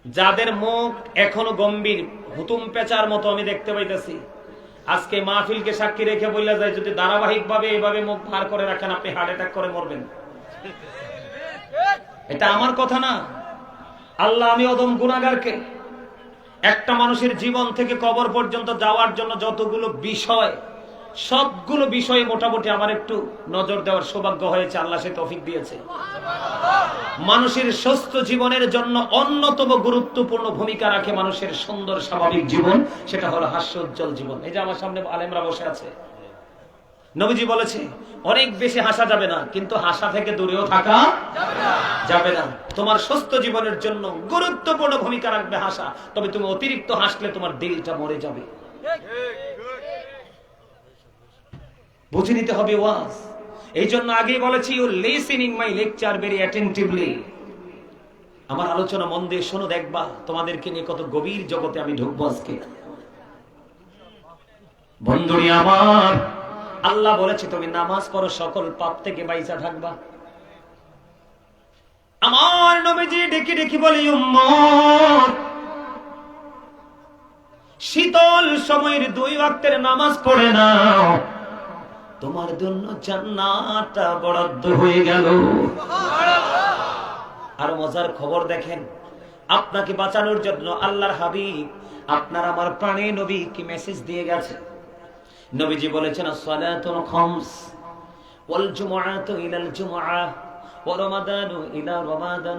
যাদের মুখ এখনো গম্ভীর, হুতুম পেঁচার মতো আমি দেখতে পাইতেছি। আজকে মাহফিলকে সাক্ষী রেখে বললে যায়, যদি ধারাবাহিক ভাবে এইভাবে মুখ ভার করে রাখেন, আপনি হার্ট অ্যাটাক করে মরবেন। এটা আমার কথা না, আল্লাহ আমি অদম গুনাহগারকে একটা মানুষের জীবন থেকে কবর পর্যন্ত যাওয়ার জন্য যতগুলো বিষয়, সবগুলো বিষয়ে মোটামুটি আমার একটু নজর দেওয়ার সৌভাগ্য হয়েছে, আল্লাহ সে তৌফিক দিয়েছে। মানুষের সুস্থ জীবনের জন্য অন্যতম গুরুত্বপূর্ণ ভূমিকা রাখে মানুষের সুন্দর স্বাভাবিক জীবন, সেটা হলো হাস্যোজ্জ্বল জীবন। এই যে আমার সামনে আলেমরা বসে আছে, নবীজি বলেছে অনেক বেশি হাসা যাবে না, কিন্তু হাসা থেকে দূরেও থাকা যাবে না। তোমার সুস্থ জীবনের জন্য গুরুত্বপূর্ণ ভূমিকা রাখবে হাসা, তবে তুমি অতিরিক্ত হাসলে তোমার দিলটা মরে যাবে। বুঝে নিতে হবে ওয়াজ। এই জন্য আগেই বলেছি, you listening my lecture very attentively. আমার আলোচনা মন দিয়ে শোনো, দেখবা তোমাদেরকে নিয়ে কত গভীর জগতে আমি ঢুকবো আজকে। বন্ধুরি আমার, আল্লাহ বলেছে তুমি নামাজ পড়ো, সকল পাপ থেকে বাইচা থাকবা। আমার নবীজি ডেকে ডেকে বলে, উম্মত শীতল সময়ের 2 ওয়াক্তের নামাজ পড়ে নাও, তোমার জন্য জান্নাতটা বরাদ্দ হয়ে গেল। আর মজার খবর দেখেন, আপনাকে বাঁচানোর জন্য আল্লাহর হাবিব আপনার আমার প্রাণে নবী কি মেসেজ দিয়ে গেছে। নবীজি বলেছেন, সালাতুল খামস ওয়াল জুমআতু ইলাল জুমআ ওয়া রমাদানু ইলা রমাদান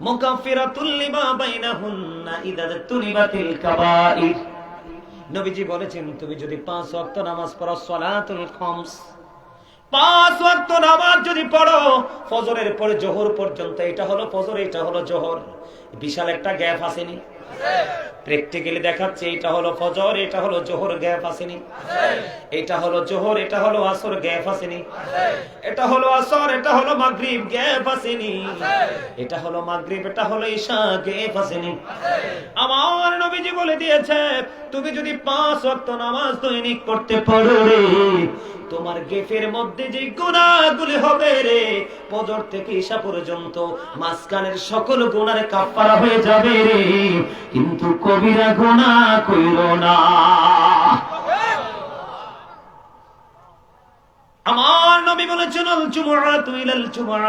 মুকাফফিরাতুল লিমা বাইনাহুন্না ইযা তুনিবাতিল কাবাইর। নবীজি বলেছেন, তুমি যদি 5 ওয়াক্ত নামাজ পড়ো, সালাতুল খামস 5 ওয়াক্ত নামাজ যদি পড়ো, ফজরের পরে জোহর পর্যন্ত, এটা হলো ফজর, এটা হলো জোহর, বিশাল একটা গ্যাপ আসেনি? প্র্যাকটিক্যালি দেখাচ্ছে, এটা হলো ফজর, এটা হলো জোহর, গ্যাপ আসেনি? এটা হলো জোহর, এটা হলো আসর, গ্যাপ আসেনি? এটা হলো আসর, এটা হলো মাগরিব, গ্যাপ আসেনি? এটা হলো মাগরিব, এটা হলো ইশা, গ্যাপ আসেনি? আমার নবীজি বলে দিয়েছে, তুমি যদি 5 ওয়াক্ত নামাজ দৈনিক পড়তে পারো রে, তোমার গেফের মধ্যে যে গুনাহগুলি হবে রে, ফজর থেকে ইশা পর্যন্ত মাঝখানের সকল গুনাহের কাফারা হয়ে যাবে রে, কিন্তু কবিরা গুনাহ কইরো না। আমার নবী বলেছেন, আল জুমআতু ইলাল জুমআ,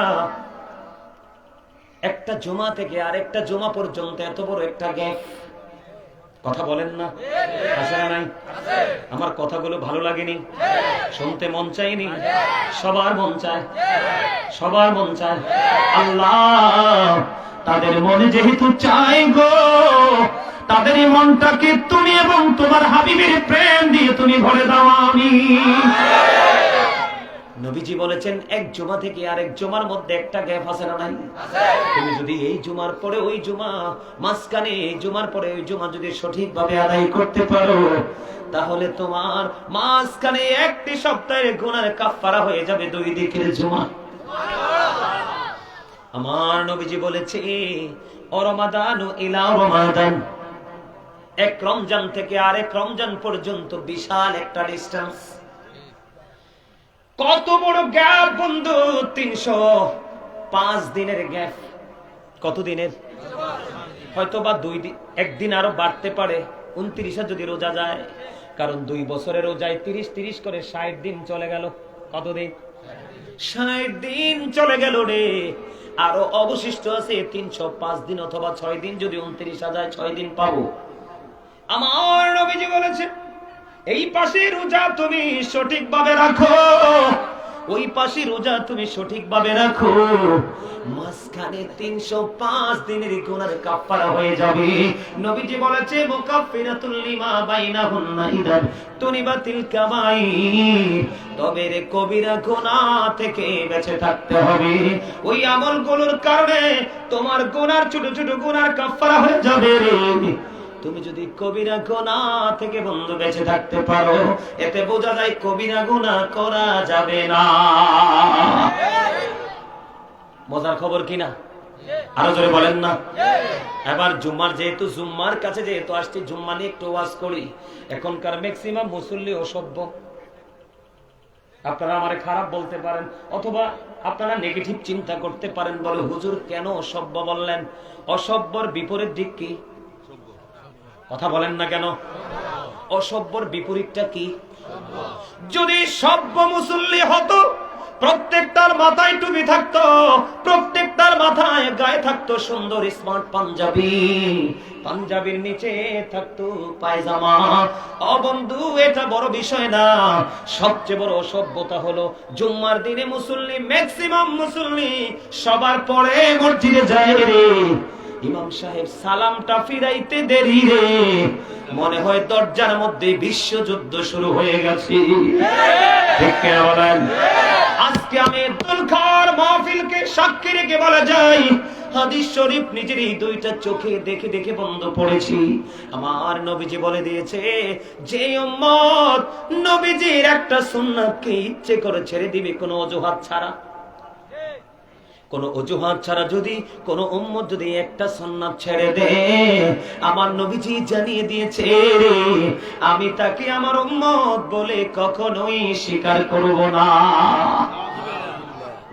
একটা জুমা থেকে আরেকটা জুমা পর্যন্ত এত বড় একটা গ্যাপ। কথা বলেন না? আছে না নাই? আমার কথাগুলো ভালো লাগেনি? শুনতে মন চায়নি? সবার মন চায়, সবার মন চায়। আল্লাহ তাদের মনে যেহেতু চাই গো, তাদের মনটাকে তুমি এবং তোমার হাবিবের প্রেম দিয়ে তুমি ভরে দাও। আমিন। নবীজি বলেছেন, এক জুমা থেকে আরেক জুমার মধ্যে একটা গ্যাপ আছে না নাই? তুমি যদি এই জুমার পরে ওই জুমা, মাঝখানে এই জুমার পরে ওই জুমা যদি সঠিকভাবে আদায় করতে পারো, তাহলে তোমার মাঝখানে একটি সপ্তাহের গুনাহের কাফারা হয়ে যাবে 2 দিকের জুমা। আমার নবীজি বলেছে, রমাদানু ইলা রমাদান, এক রমজান থেকে আরেক রমজান পর্যন্ত বিশাল একটা ডিস্টেন্স। কত বড় গ্যাপ বন্ধু, 305 দিনের গ্যাপ। কতদিনের? হয়তো বা 2 দিন, একদিন আরো বাড়তে পারে। 29 যদি রোজা যায়, কারণ 2 বছরের রোজায় 30 করে 60 দিন চলে গেল। কতদিন? 60 দিন চলে গেল রে। আরো অবশিষ্ট আছে 305 দিন অথবা 6 দিন। যদি 29 যায় 6 দিন পাবো। আমার নবীজি বলেছে, এই পাশে রোজা তুমি সঠিকভাবে রাখো, ওই পাশে রোজা তুমি সঠিকভাবে রাখো, মাঝখানে 305 দিনের গুনাহ কাফারা হয়ে যাবে। নবীজি বলেছে, মুকাফফিরাতুল লিমা বাইনাহুন্না ইদান তুনিবাতিল কাবাইর। তবে রে কবিরা গুনাহ থেকে বেঁচে থাকতে হবে। ওই আমলগুলোর কারণে তোমার গুনার ছোট ছোট গুনার কাফারা হয়ে যাবে রে। তুমি যদি কবিরা গুনাহ থেকে বন্ধু বেঁচে থাকতে পারো, এতে বোঝা যায় কবিরা গুনাহ করা যাবে না। মজার খবর কিনা? আরো জোরে বলেন না। এবার জুম্মার জুম্মার কাছে যেহেতু আসছি, জুম্মা নিয়ে একটু ওয়াজ করি। এখনকার ম্যাক্সিমাম মুসল্লি অসভ্য। আপনারা আমারে খারাপ বলতে পারেন, অথবা আপনারা নেগেটিভ চিন্তা করতে পারেন, বলে হুজুর কেন অসভ্য বললেন? অসভ্যর বিপরীত দিক কি? কথা বলেন না কেন? অসভ্যর বিপরীতটা কি? যদি সভ্য মুসল্লি হতো, প্রত্যেকটার মাথায় টুপি থাকতো, প্রত্যেকটার মাথায় গায়ে থাকতো সুন্দর স্মার্ট পাঞ্জাবি, পাঞ্জাবির নিচে থাকতো পায়জামা। ও বন্ধু, এটা বড় বিষয় না। সবচেয়ে বড় অসভ্যতা হলো জুম্মার দিনে মুসল্লি, ম্যাক্সিমাম মুসল্লি সবার পরে মসজিদে যায় রে, ইমাম সাহেব সালামটা ফিরাইতে দেরি রে, মনে হয় দরজার মধ্যে বিশ্বযুদ্ধ শুরু হয়ে গেছে। ঠিক কিনা বলেন? আজকে আমি দুলখার মাহফিলকে সাক্ষী রেখে বলা যায়, হাদিস শরীফ নিজের এই 2টা চোখে দেখে দেখে বন্ধ পড়েছি। আমার নবীজি বলে দিয়েছে, যে উম্মত নবীজির একটা সুন্নাতকে ইচ্ছে করে ছেড়ে দিবে কোনো অজুহাত ছাড়া, কোন অজুহাত ছাড়া যদি কোন উম্মত যদি একটা সুন্নাত ছেড়ে দেয়, আমার নবীজি জানিয়ে দিয়েছে আমি তাকে আমার উম্মত বলে কখনোই স্বীকার করব না।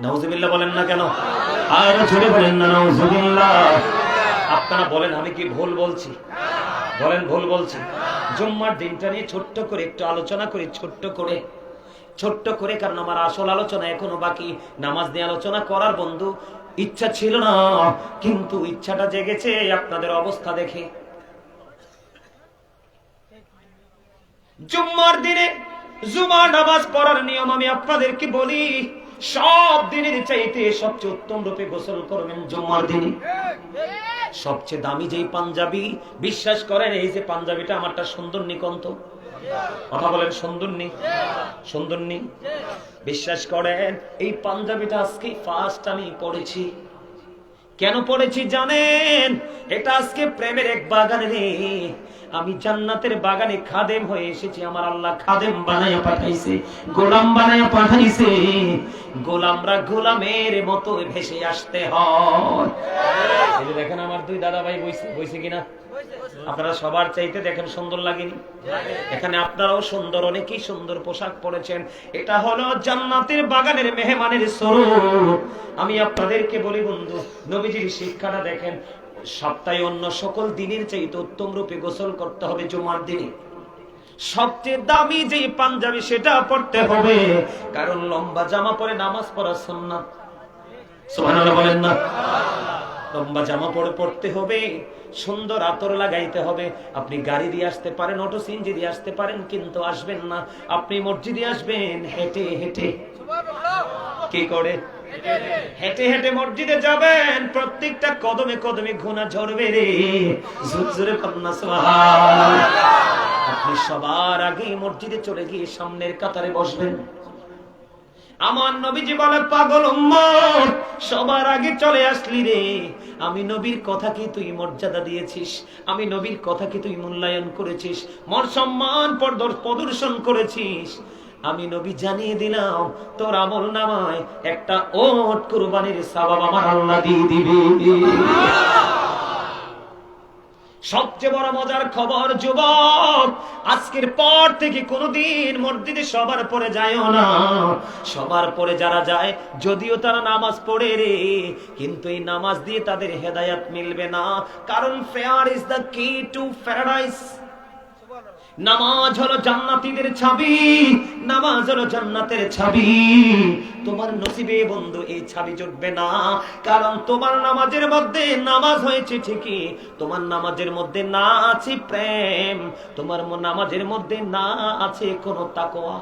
নাউজুবিল্লাহ বলেন না কেন? আর জোরে বলেন না নাউজুবিল্লাহ। আপনারা বলেন আমি কি ভুল বলছি? বলেন ভুল বলছি? জুম্মার দিনটা নিয়ে ছোট্ট করে একটু আলোচনা করি, ছোট্ট করে, কারণ আমার আসল আলোচনা এখনো বাকি। নামাজ নিয়ে আলোচনা করার বন্ধু ইচ্ছা ছিল না, কিন্তু ইচ্ছাটা জেগেছে আপনাদের অবস্থা দেখে। জুম্মার দিনে জুমার নামাজ পড়ার নিয়ম আমি আপনাদেরকে বলি, সব দিনের চাইতে সবচেয়ে উত্তম রূপে গোসল করবেন জুম্মার দিনে। সবচেয়ে দামি যেই পাঞ্জাবি, বিশ্বাস করেন এই যে পাঞ্জাবিটা আমারটা সুন্দর নিকন্ত, কথা বলেন সুন্দর নি? বিশ্বাস করেন এই পাঞ্জাবিটা আজকে ফার্স্ট আমি পড়েছি। কেন পড়েছি জানেন? এটা আজকে প্রেমের এক বাগানে রে, আমি জান্নাতের বাগানে খাদেম হয়ে এসেছি। আমার আল্লাহ খাদেম বানায়া পাঠাইছে, গোলাম বানায়া পাঠাইছে। গোলামরা গোলামের মতো ভেসে আসতে হয়। এই যে দেখেন আমার 2 দাদা ভাই বইছে কিনা? আপনারা সবার চাইতে দেখেন সুন্দর লাগেনি? এখানে আপনারাও সুন্দর, অনেকেই সুন্দর পোশাক পরেছেন। এটা হলো জান্নাতের বাগানের মেহমানের স্বরূপ। আমি আপনাদেরকে বলি বন্ধু, নবীজির শিক্ষাটা দেখেন, সপ্তাহে অন্য সকল দিনের চাইতে উত্তম রূপে গোসল করতে হবে জুমার দিনে। সবচেয়ে দামি যে পাঞ্জাবি সেটা পড়তে হবে, কারণ লম্বা জামা পরে নামাজ পড়া সুন্নাত। সুবহানাল্লাহ বলেন না? লম্বা জামা পড়তে হবে, সুন্দর আতর লাগাইতে হবে। আপনি গাড়ি দিয়ে আসতে পারেন, অটো সিএনজি দিয়ে আসতে পারেন, কিন্তু আসবেন না, আপনি মসজিদে আসবেন হেঁটে হেঁটে। কি করে? হেঁটে হেঁটে মসজিদে যাবেন, প্রত্যেকটা কদমে কদমে গুনাহ ঝরবে রে। জোরে কন্যা সুবহানাল্লাহ। আপনি সবার আগে মসজিদে চলে গিয়ে সামনের কাতারে বসবেন। আমার নবীজি বলে, পাগল উম্মত সবার আগে চলে আসলি রে। আমি নবীর কথা কি তুই মর্যাদা দিয়েছিস? আমি নবীর কথা কি তুই মূল্যায়ন করেছিস? মর সম্মান প্রদর্শন করেছিস? আমি নবী জানিয়ে দিলাম, তোর আমল নামায় একটা ওট কুরবানির সওয়াব আমার আল্লাহ দিয়ে দিবে। সবচেয়ে বড় মজার খবর যুবক, আজকের পর থেকে কোনোদিন মসজিদে সবার পরে যায়ও না। সবার পরে যারা যায়, যদিও তারা নামাজ পড়ে রে, কিন্তু এই নামাজ দিয়ে তাদের হেদায়েত মিলবে না। কারণ প্রেয়ার ইজ দ্য কি টু প্যারাডাইস। নামাজ হলো জান্নাতীদের চাবি, নামাজ হলো জান্নাতের চাবি। তোমার নসিবে বন্ধু এই চাবি জুটবে না, কারণ তোমার নামাজের মধ্যে নামাজ হয়েছে ঠিকই, তোমার নামাজের মধ্যে না আছে প্রেম, তোমার নামাজের মধ্যে না আছে কোনো তাকওয়া।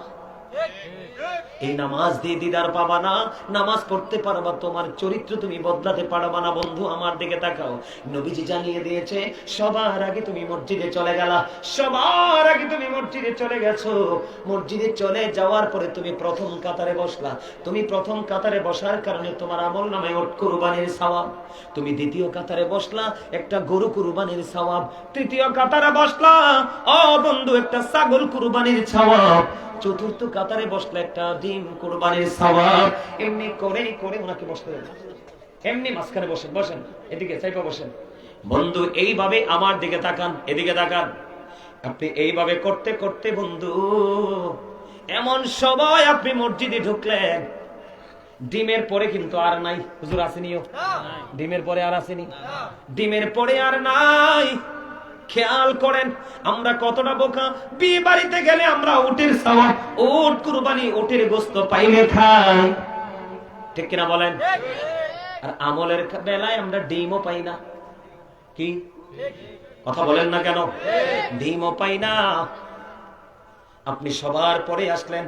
এই নামাজ দিয়ে দিদার পাবা না, নামাজ পড়তে পারবা, তোমার চরিত্র তুমি বদলাতে পারবা না। বন্ধু আমার দিকে তাকাও, নবীজি জানিয়ে দিয়েছে সবার আগে তুমি মসজিদে চলে গেলা, সবার আগে তুমি মসজিদে চলে গেছো। মসজিদে চলে যাওয়ার পরে তুমি প্রথম কাতারে বসলা, তুমি প্রথম কাতারে বসার কারণে তোমার আমল নামে উট কুরবানির সওয়াব। তুমি দ্বিতীয় কাতারে বসলা, একটা গরু কুরবানির সওয়াব। তৃতীয় কাতারে বসলা, ও বন্ধু, একটা ছাগল কুরবানির সওয়াব। চতুর্থ কাতারে বসলে একটা ডিম কুরবানির সওয়াব। এমনি করে করে ওনাকে বসতে দেন, এমনি মাঝখানে বসেন, বসেন এদিকে চাইপা বসেন। বন্ধু এইভাবে আমার দিকে তাকান, এদিকে তাকান। আপনি এইভাবে করতে করতে বন্ধু এমন সময় আপনি মসজিদে ঢুকলেন, ডিমের পরে কিন্তু আর নাই। হুজুর আসেনিও, ডিমের পরে আর আসেনি, ডিমের পরে আর নাই। খেয়াল করেন আমরা কতটা বোকা। বিয়ে বাড়িতে গেলে আমরা উটের সওয়াব, উট কুরবানি, উটের গোশত পাইলে খাই, ঠিক কিনা বলেন? আর আমলের বেলায় আমরা ডিমও পাই না। কি কথা বলেন না কেন? ডিমও পাই না। আপনি সবার পরে আসলেন,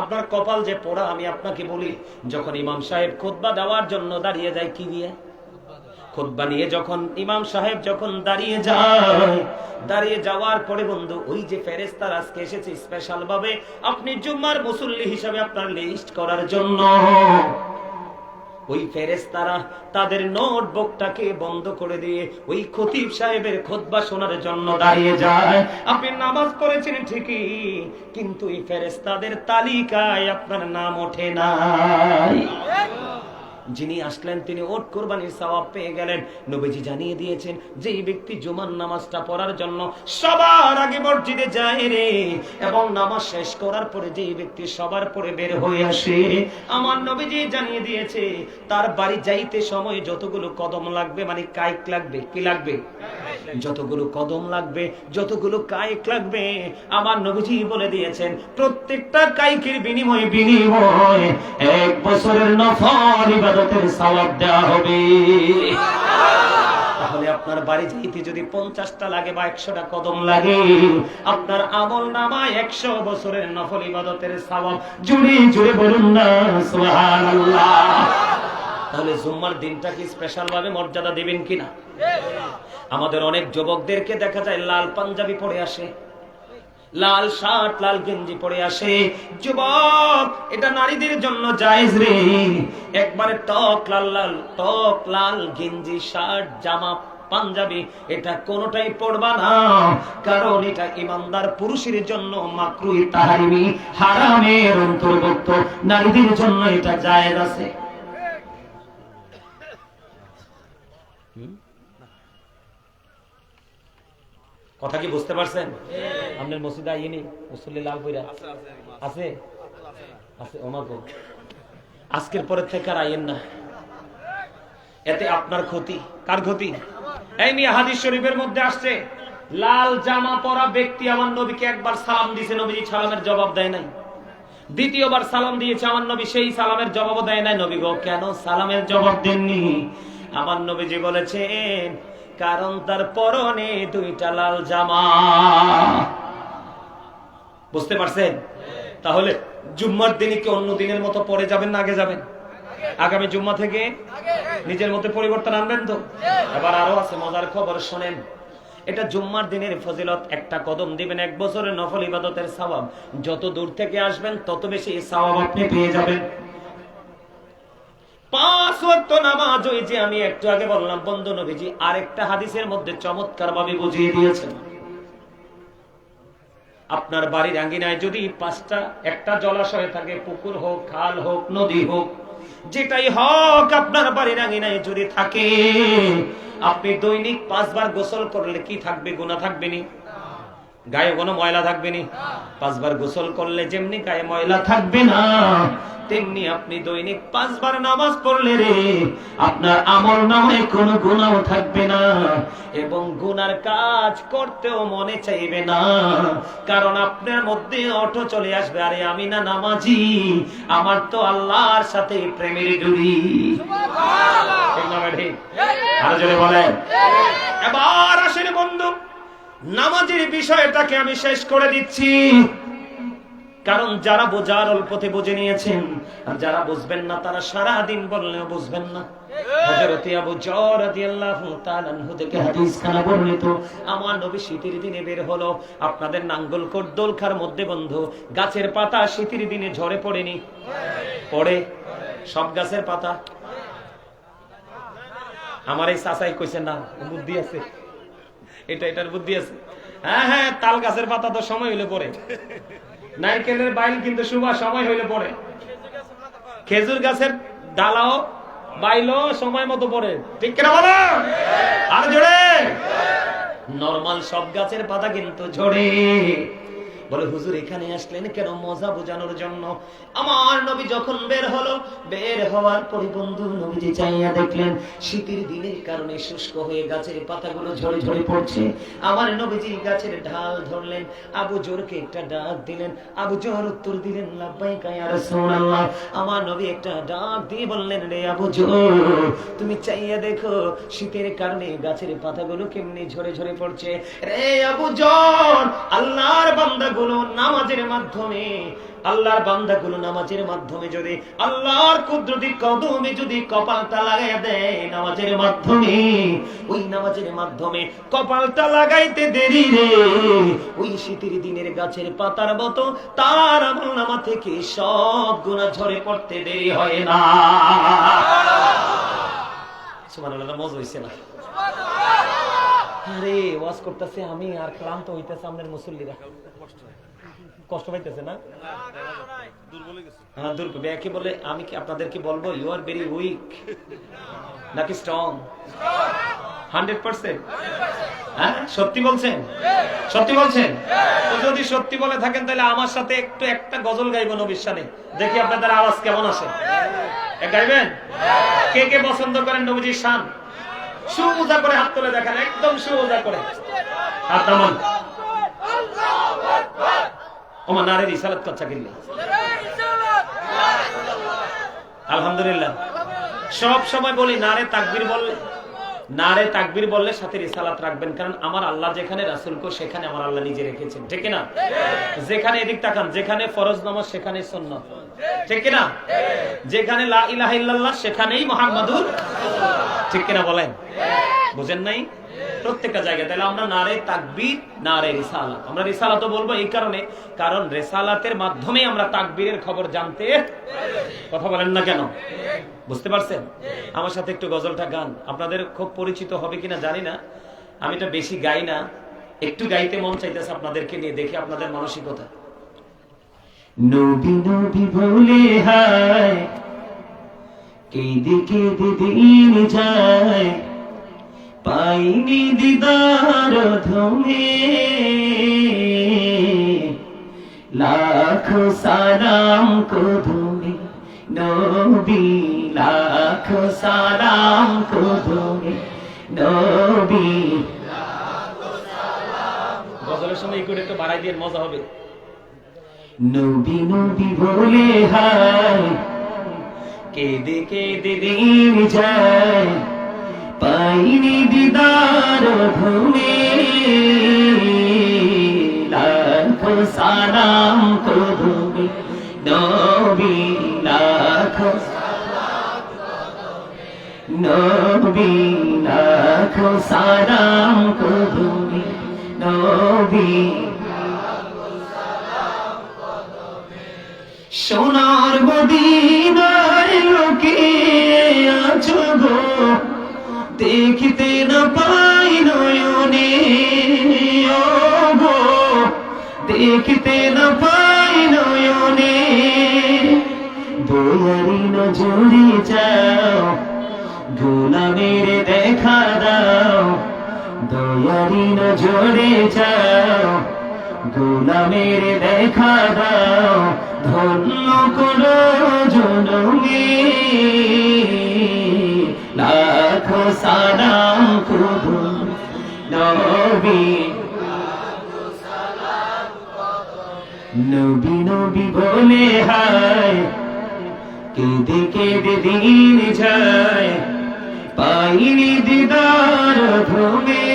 আপনার কপাল যে পোড়া। আমি আপনাকে বলি, যখন ইমাম সাহেব খুতবা দেওয়ার জন্য দাঁড়িয়ে যায়, কি দিয়ে? খুতবা নিয়ে যখন ইমাম সাহেব যখন দাঁড়িয়ে যায়, দাঁড়িয়ে যাওয়ার পরে বন্ধু ওই যে ফেরেশতারা আজকে এসেছে স্পেশাল ভাবে আপনি জুম্মার মুসল্লি হিসাবে আপনার লিস্ট করার জন্য, ওই ফেরেশতারা তাদের নোটবুকটাকে বন্ধ করে দিয়ে ওই খতিব সাহেবের খুতবা শোনার জন্য দাঁড়িয়ে যায়। আপনি নামাজ পড়েছেন ঠিকই, কিন্তু এই ফেরেশতাদের তালিকায় আপনার নাম ওঠে নাই। যিনি আসলেন তিনি উট কুরবানির সওয়াব পেয়ে গেলেন। নবীজি জানিয়ে দিয়েছেন যেই ব্যক্তি জুমার নামাজটা পড়ার জন্য সবার আগে মসজিদে যায় রে, এবং নামাজ শেষ করার পরে যেই ব্যক্তি সবার পরে বের হয়ে আসে, আমার নবীজি জানিয়ে দিয়েছে তার বাড়ি যাইতে সময় যতগুলো কদম লাগবে, মানে কায়িক লাগবে, কি লাগবে? যতগুলো কদম লাগবে, যতগুলো কায়িক লাগবে, আমার নবীজি বলে দিয়েছেন প্রত্যেকটা কায়িকের বিনিময়ে 1 বছরের নফল ইবাদতের সওয়াব দেওয়া হবে। তাহলে আপনার বাড়ি যাইতে যদি 50টা লাগে বা 100টা কদম লাগে, আপনার আমল নামায় 100 বছরের নফল ইবাদতের সওয়াব। জুড়ে জুড়ে বলুন না সুবহানাল্লাহ। তাহলে জুম্মার দিনটা কি স্পেশাল ভাবে মর্যাদা দিবেন কিনা? আমাদের অনেক যুবকদেরকে দেখা যায় লাল পাঞ্জাবি পরে আসে, লাল শার্ট, লাল গেঞ্জি পরে আসে। যুবক, এটা নারীদের জন্য জায়েজ রে। একবারে টক লাল গেঞ্জি, শার্ট, জামা, পাঞ্জাবি, এটা কোনটাই পড়বা না, কারণ এটা ইমানদার পুরুষের জন্য মাকরুহ তাহরিমি, হারামের অন্তর্ভুক্ত। নারীদের জন্য এটা জায়েজ আছে। কথা কি বুঝতে পারছেন? আপনার মসজিদে আইনি মুসল্লি লাল কইরা আছে আছে ওমাগো, আজকের পরে থেকে আর আইয়েন না, এতে আপনার ক্ষতি। কার ক্ষতি? এই মিয়া, হাদিস শরীফের মধ্যে আসছে লাল জামা পরা ব্যক্তি আমার নবীকে একবার সালাম দিয়েছে, নবীজি সালামের জবাব দেয় নাই। দ্বিতীয়বার সালাম দিয়েছে আমার নবী, সেই সালামের জবাব দেয় নাই। নবী গো, কেন সালামের জবাব দেননি? আমার নবীজি বলেছেন কারণ তার পরনে 2টা লাল জামা। বুঝতে পারছেন? তাহলে জুম্মার দিনে কি অন্য দিনের মতো পরে যাবেন না আগে যাবেন? আগামী জুম্মা থেকে নিজের মধ্যে পরিবর্তন আনবেন তো? এবার আরো আছে মজার খবর, শোনেন। এটা জুম্মার দিনের ফজিলত। একটা কদম দিবেন 1 বছরের নফল ইবাদতের সওয়াব। যত দূর থেকে আসবেন তত বেশি এই সওয়াব আপনি পেয়ে যাবেন। 5 ওয়াক্ত নামাজ, ওই যে আমি একটু আগে বললাম, বন্ধু নবীজি আরেকটা হাদিসের মধ্যে চমৎকার ভাবে বুঝিয়ে দিয়েছেন। আপনার বাড়ির আঙ্গিনায় যদি 5টা একটা জলাশয় থাকে, পুকুর হোক, খাল হোক, নদী হোক, যেটাই হক আপনার বাড়ির আঙিনায় যদি থাকে, আপনি দৈনিক 5 বার গোসল করলে কি থাকবে? গুনাহ থাকবে নি? গায়ে কোনো ময়লা থাকবে নি? 5 বার গোসল করলে যেমনি গায়ে ময়লা থাকবে না, তেমনি আপনি দৈনিক 5 বার নামাজ পড়লে রে আপনার আমল নামায় কোনো গুনাহ থাকবে না, এবং গুনার কাজ করতেও মনে চাইবে না। কারণ আপনার মধ্যে অটো চলে আসবে, আরে আমি না নামাজি, আমার তো আল্লাহর সাথে প্রেমের জুড়ি। ঠিক না ঠিক? আরো জোরে বলেন। এবার আসেন বন্ধু, নামাজের বিষয়টাকে আমি শেষ করে দিচ্ছি, কারণ যারা বোঝার অল্পতে বুঝে নিয়েছেন, আর যারা বুঝবেন না তারা সারা দিন বললেও বুঝবেন না। হযরত আবু যর রাদিয়াল্লাহু তাআলা আনহু থেকে হাদিস খানা বর্ণিত, আমার নবী শীতের দিনে বের হলো। আপনাদের নাঙ্গলকোট দোলখার মধ্যে বন্ধু গাছের পাতা শীতের দিনে ঝরে পড়েনি? পড়ে। সব গাছের পাতা? আমার এই চাচাই কইছে না, বুদ্ধি আছে, এটার বুদ্ধি আছে। হ্যাঁ হ্যাঁ, তাল গাছের পাতা তো সময় হইলে পড়ে, নারকেলের বাইল কিন্তু সুবাস সময় হইলে পড়ে, খেজুর গাছের ডালাও বাইলও সময় মতো পড়ে। ঠিক কিনা বলো? আর জোরে। নরমাল সব গাছের পাতা কিন্তু ঝরে। বলে হুজুর এখানে আসলেন কেন? মজা বোঝানোর জন্য। আমার নবী যখন বের হলো, বের হওয়ার পরে বন্ধু নবীজি চাইয়া দেখলেন শীতের দিনের কারণে শুষ্ক হয়ে গাছের পাতাগুলো ঝরে ঝরে পড়ছে। আমার নবীজি গাছের ঢাল ধরলেন, আবু জরকে একটা ডাক দিলেন। আবু জর উত্তর দিলেন লাব্বাইকা ইয়া রাসূলুল্লাহ। আমার নবী একটা ডাক দিয়ে বললেন, রে আবু জর, তুমি চাইয়া দেখো শীতের কারণে গাছের পাতাগুলো কেমনে ঝরে ঝরে পড়ছে। রে আবু জর, আল্লাহর বান্দা নামাজের মাধ্যমে, আল্লাহর বান্দাগুলো নামাজের মাধ্যমে যদি আল্লাহর কুদরতি কদমে যদি কপালটা লাগাইয়া দেয় নামাজের মাধ্যমে, ওই নামাজের মাধ্যমে কপালটা লাগাইতে দেরি রে, ওই শীতের দিনের গাছের পাতার মতো তার আমলনামা থেকে সব গুনাহ ঝরে পড়তে দেরি হয় না। সুবহানাল্লাহ, মজা হইছে না? আরে ওয়াজ করতেছে আমি আর ক্লান্ত হইতেছে আমাদের মুসল্লিরা, কষ্ট পাইতেছে না? হ্যাঁ, দুর্বল। একে বলে আমি কি আপনাদেরকে বলবো ইউ আর ভেরি উইক নাকি স্ট্রং? 100%? হ্যাঁ, সত্যি বলছেন? সত্যি বলছেন? তো যদি সত্যি বলে থাকেন তাহলে আমার সাথে একটু একটা গজল গাইবো নবীর শানে, দেখি আপনাদের আওয়াজ কেমন আসে। গাইবেন? কে কে পছন্দ করেন নবীজির শান? সুজা করে হাত তুলে দেখেন, একদম সুজা করে হাত নামান। ওমা নারে রিসালাত করছা কিল্লে। আলহামদুলিল্লাহ। সব সময় বলি নারে তাকবীর বললে, নারে তাকবীর বললে সাথে রিসালাত রাখবেন, কারণ আমার আল্লাহ যেখানে রাসূলকে সেখানে আমার আল্লাহ নিজে রেখেছেন। ঠিক না? যেখানে এদিক তাকান, যেখানে ফরজ নামাজ সেখানে সুন্নাত। ঠিক না? যেখানে লা ইলাহা ইল্লাল্লাহ সেখানেই মুহাম্মাদুর। ঠিক কিনা বলেন? বুঝেন নাই? প্রত্যেকটা জায়গায়। তাহলে আমরা নারে তাকবীর, নারে রিসালাত। আমরা রিসালাতও বলবো এই কারণে, কারণ রিসালাতের মাধ্যমে আমরা তাকবীরের খবর জানতে। কথা বলেন না কেন? বুঝতে পারছেন? আমার সাথে একটু গজলটা গান, আপনাদের খুব পরিচিত হবে কিনা জানি না, আমি এটা বেশি গাই না, একটু গাইতে মন চাইতেছে আপনাদেরকে নিয়ে, দেখি আপনাদের মানসিকতা। নবী নবী বলে হায় কেঁদে কেঁদে দিন যায়, পাইনি দিদার ধমে, লাখো সালাম কদমে নবী, লাখো সালাম কদমে নবী। গজলের সময় এই করে একটু বাড়াই দিয়ে মজা হবে। নবী নবী বলে হায় কেঁদে কেঁদে দিন যায়, পাইনি দিদার ভূমি, লাখো সালাম কদমে নবী, লাখো নবী, লাখো সালাম কদমে নবী। সোনার মদিনার লোকে আছো গো, দেখিতে না পাই নয়নে, ও গো দেখিতে না পাই নয়নে, দয়ারি নজরে চাও, গোলামের দেখা দাও, দয়ারি নজরে চাও, গোলামের দেখা দাও, ধন্য করো জনমে, লাখো সালাম কবুল নবী, নবী নবী বলে হায়, কেঁদে কেঁদে দিন যায়, পাইনি দিদার ভূমে,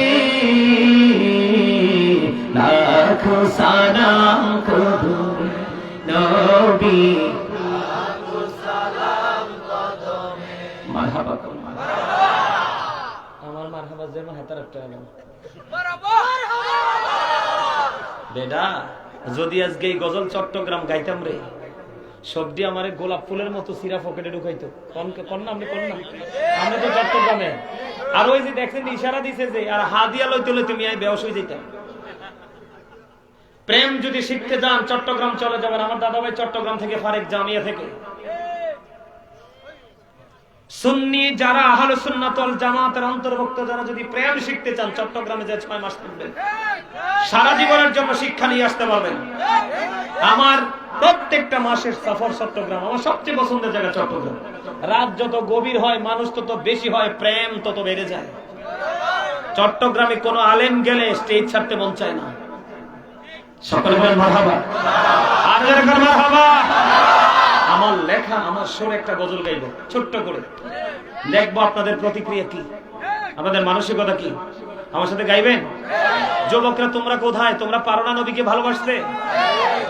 লাখো সালাম কবুল নবী, মারহাবা আমার মারহাবা যেমন হাতার একটা এলাম বেডা, যদি আজকে এই গজল চট্টগ্রাম গাইতাম রে, সবজি আমারে গোলাপ ফুলের মতো সিরা পকেটে ঢুকাইতো। কন্যা আপনি কন্যা, আমরা তো চট্টগ্রামে। আর ওই যে দেখছেন ইশারা দিছে যে, আর হাদিয়া লইতে লইতে তুমি বেহস হয়ে যেতাম। প্রেম যদি শিখতে যান চট্টগ্রাম চলে যাবেন। আমার দাদা ভাই চট্টগ্রাম থেকে, ফারেক জামিয়া থেকে। সুন্নি যারা আহলে সুন্নাত ওয়াল জামাতের অন্তর্ভুক্ত যারা যদি প্রেম শিখতে চান চট্টগ্রামে যে 6 মাস থাকবেন, সারা জীবনের জন্য শিক্ষা নিয়ে আসতে পারবেন। আমার প্রত্যেকটা মাসের সফর চট্টগ্রাম, আমার সবচেয়ে পছন্দের জায়গা চট্টগ্রাম। রাত যত গভীর হয়, মানুষ তত বেশি হয়, প্রেম তত বেড়ে যায়। চট্টগ্রামে কোনো আলেম গেলে স্টেজ ছাড়তে মন চায় না। সকলে বলেন মারহাবা, আর যারা বলেন মারহাবা। আমার লেখা, আমার সুরে একটা গজল গাইব ছোট্ট করে, দেখবো আপনাদের প্রতিক্রিয়া কি, আমাদের মানসিকতা কি। আমার সাথে গাইবেন? যুবকরা তোমরা কোথায়? তোমরা পারো না নবীকে ভালোবাসতে?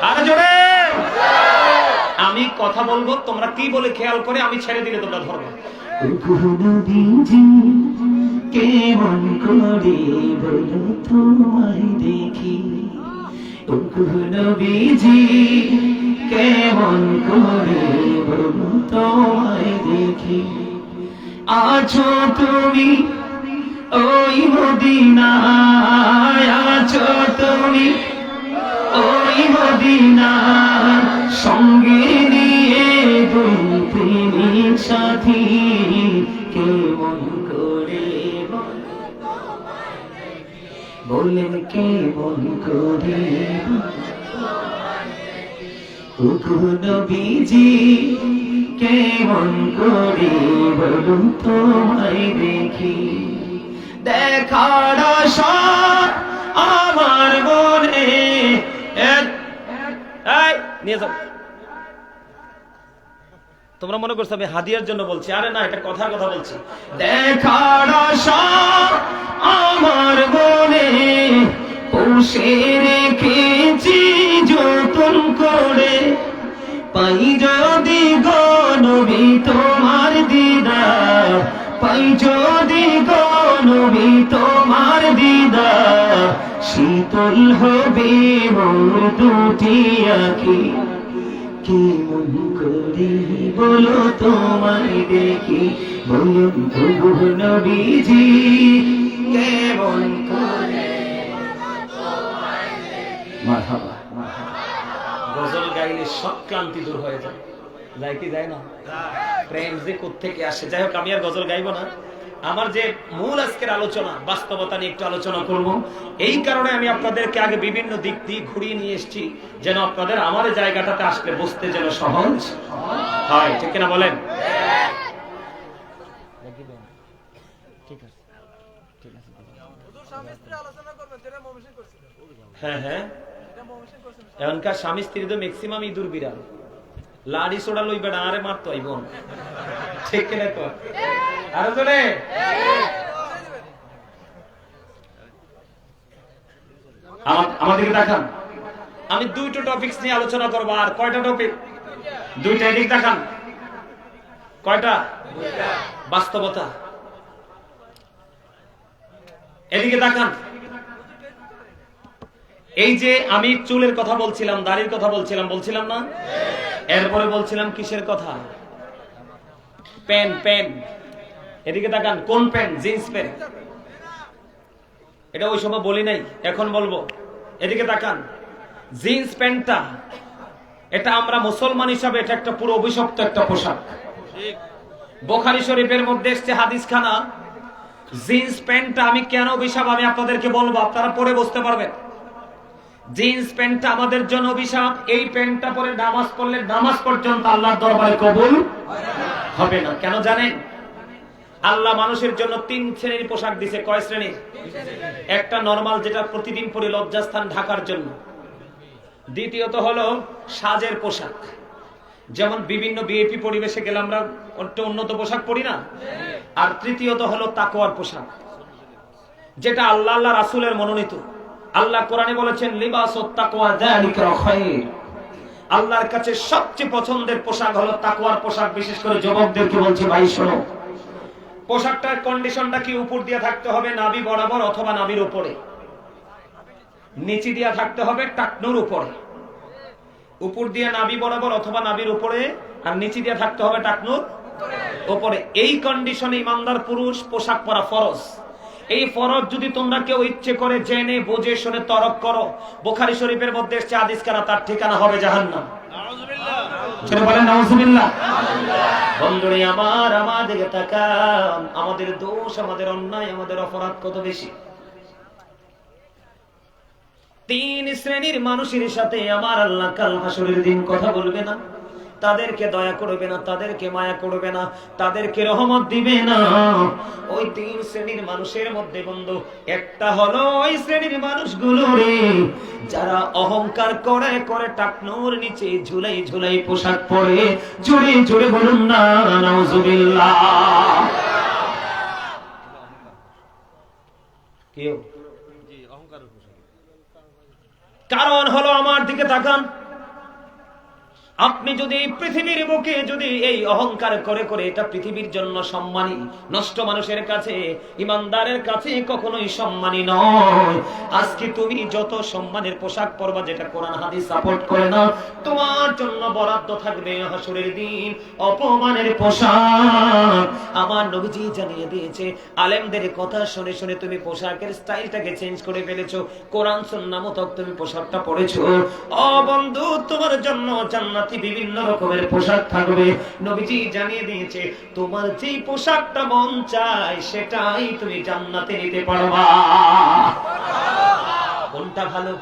আর জোরে আমি কথা বলবো, তোমরা কি বলে খেয়াল করে, আমি ছেড়ে দিলে তোমরা ধরবে। কেমন করে বলো তোমায় দেখি, নবীজি কেমন করে বলো তোমায় দেখি, আছো তুমি ওই মদিনায়, আছো তুমি ওই মদিনায়, সঙ্গে নিয়ে দুই প্রেমিক সাথী, কেমন করে বলেন কেমন করে, নবীজি কেমন করে বলুন তোমায় দেখি, দেখার আশা আমার মনে। নিয়ে যাও। তোমরা মনে করছো আমি হাদিয়ার জন্য বলছি, আরে না, এটা কথার কথা বলছি। দেখার আশা আমার মনে, পুষে রেখেছি যতন করে, পাই যদি গো নবী তোমার দিদার, পাই যদি গো নবী তোমার দিদার, শীতল হবে মোর দুটি আঁখি, কেমন করে বলো তোমায় দেখি, বলুন তবু নবীজি কেমন করে। মারহাবা। গজল গাইলে সব ক্লান্তি দূর হয়ে যায়, যায় কি যায় না? প্রেম যে কোত্থেকে আসে। যাই হোক, আমি আর গজল গাইবো না। আমার যে মূল আজকের আলোচনা, বাস্তবতা নিয়ে একটু আলোচনা করব। এই কারণে আমি আপনাদেরকে আগে বিভিন্ন দিক দিয়ে ঘুরিয়ে নিয়ে এসেছি, যেন আপনাদের আমার জায়গাটাতে আসলে বসতে যেন সহজ হয়। ঠিক কিনা বলেন? হ্যাঁ হ্যাঁ, এখনকার স্বামী স্ত্রী তো ম্যাক্সিমাম ইঁদুর বিড়াল, লাড়ি সোড়া লইবে না, আরে মারতো আইব। ঠিক কিনা? তো আরো জোরে। আমাদেরকে দেখান, আমি দুইটা টপিকস নিয়ে আলোচনা করবো। আর কয়টা টপিক? দুইটা। এদিক দেখান, কয়টা? বাস্তবতা। এদিকে দেখান। এই যে আমি চুলের কথা বলছিলাম, দাড়ির কথা বলছিলাম না? এরপরে বলছিলাম কিসের কথা? প্যান্ট। প্যান্ট। এদিকে তাকান, কোন প্যান্ট? Jeans pant. এটা ওই সময় বলি নাই, এখন বলবো। এদিকে তাকান, জিন্স প্যান্টটা, এটা আমরা মুসলমান হিসাবে এটা একটা পুরো অভিশপ্ত একটা পোশাক। বুখারী শরীফের মধ্যে এসেছে হাদিস খানা, জিন্স প্যান্টটা আমি কেন অভিশাপ আমি আপনাদেরকে বলবো, আপনারা পরে বুঝতে পারবেন। জিন্স প্যান্টটা আমাদের জন্য অভিশাপ। এই প্যান্টটা পরে নামাজ পড়লে নামাজ পর্যন্ত আল্লাহর দরবারে কবুল হবে না। কেন জানেন? আল্লাহ মানুষের জন্য 3 শ্রেণীর পোশাক দিয়েছে। কয় শ্রেণীর? একটা নরমাল, যেটা প্রতিদিন পরে লজ্জাস্থান ঢাকার জন্য। দ্বিতীয়ত হলো সাজের পোশাক, যেমন বিভিন্ন বিএপি পরিবেশে গেলে আমরা একটা উন্নত পোশাক পরি না। আর তৃতীয়ত হলো তাকওয়ার পোশাক, যেটা আল্লাহ আল্লাহ রাসূলের মনোনীত। আল্লাহ কোরআনে বলেছেন লিবাসুত তাকওয়া যালিকা খায়র। আল্লাহর কাছে সবচেয়ে পছন্দের পোশাক হলো তাকওয়ার পোশাক। বিশেষ করে যুবকদেরকে বলছি, ভাই শোনো, পোশাকটার কন্ডিশনটা কি? উপর দিয়ে থাকতে হবে নাভি বরাবর অথবা নাভির উপরে, নিচে দিয়ে থাকতে হবে টাকনুর উপরে। উপর দিয়ে নাভি বরাবর অথবা নাভির উপরে, আর নিচে দিয়ে থাকতে হবে টাকনুর উপরে। এই কন্ডিশনে ইমানদার পুরুষ পোশাক পরা ফরজ। এই ফরজ যদি তোমরা কেউ ইচ্ছে করে জেনে বুঝে শুনে তরক করো, বুখারী শরীফের মধ্যে এসেছে হাদিস কানা, তার ঠিকানা হবে জাহান্নাম। সেটা বলেন নাউজুবিল্লাহ। বন্ধুরে আমার, আমাদের তাকান, আমাদের দোষ, আমাদের অন্যায়, আমাদের অপরাধ কত বেশি। 3 শ্রেণীর মানুষের সাথে আমার আল্লাহ কাল হাসরের দিন কথা বলবে না, তাদেরকে দয়া করবে না, তাদেরকে মায়া করবে না, তাদেরকে রহমত দিবে না। ওই 3 শ্রেণীর মানুষের মধ্যে বন্ধু একটা হলো ওই শ্রেণীর মানুষগুলো রে, যারা অহংকার করে করে টাকনুর নিচে ঝুলাই ঝুলাই পোশাক পরে। জোরে জোরে বলুন না নাউজুবিল্লাহ। কেউ কারণ হলো, আমার দিকে তাকান, আপনি যদি পৃথিবীর বুকে যদি এই অহংকার করে করে, এটা পৃথিবীর জন্য সম্মানী, নষ্ট মানুষের কাছে, ইমানদারের কাছে কখনোই সম্মানী নয়। আজকে তুমি যত সম্মানের পোশাক পরবা, যেটা কোরআন হাদিস সাপোর্ট করে না, তোমার জন্য বরাদ্দ থাকবে হাসরের দিন অপমানের পোশাক। আমার নবীজি জানিয়ে দিয়েছে, আলেমদের কথা শুনে শুনে তুমি পোশাকের স্টাইলটাকে চেঞ্জ করে ফেলেছো, কোরআন সুন্নাহ মতো তুমি পোশাকটা পরেছো। ও বন্ধু, তোমার জন্য জান্নাত বিভিন্ন রকমের পোশাক থাকবে। নবীজি জানিয়ে দিয়েছে, তোমার যেই পোশাকটা মন চায় সেটাই তুমি জান্নাতে নিতে পারবা। কোনটা ভালো?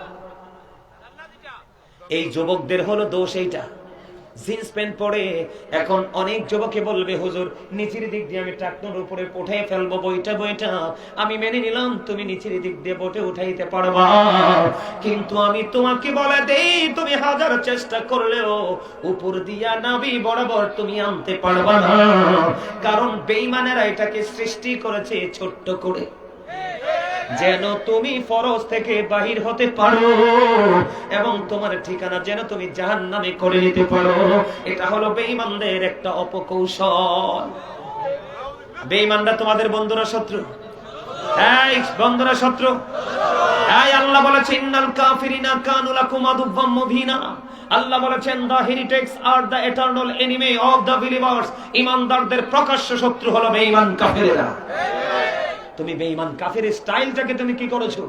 এই যুবকদের হলো দোষ এইটা, জিন্স প্যান্ট পরে। এখন অনেক যুবকে বলবে, হুজুর নিচের দিক দিয়ে আমি টাকনুর উপরে উঠাই ফেলবো বইটা বইটা। আমি মেনে নিলাম তুমি নিচের দিক দিয়ে বটে উঠাইতে পারবা, কিন্তু আমি তোমাকে বলে দেই, তুমি হাজার চেষ্টা করলেও উপর দিয়া নাভি বরাবর তুমি আনতে পারবা না। কারণ বেঈমানেরা এটাকে সৃষ্টি করেছে ছোট্ট করে, যেন তুমি ফরজ থেকে বাহির হতে পারো এবং তোমার ঠিকানা যেন তুমি জাহান্নামে করে নিতে পারো। এটা হলো বেঈমানদের একটা অপকৌশল। বেঈমানরা তোমাদের বন্ধুরা শত্রু, এই বন্ধুরা শত্রু। এই আল্লাহ বলেছেন, ইন্নাল কাফিরিনা কানু লাকুম আদুওয়াম মুবিনা। আল্লাহ বলেছেন, the heretics are the eternal enemy of the believers। ইমানদারদের প্রকাশ্য শত্রু হলো বেঈমান কাফেরেরা। তুমি বেঈমান কাফেরের স্টাইলটাকে তুমি কি করেছো?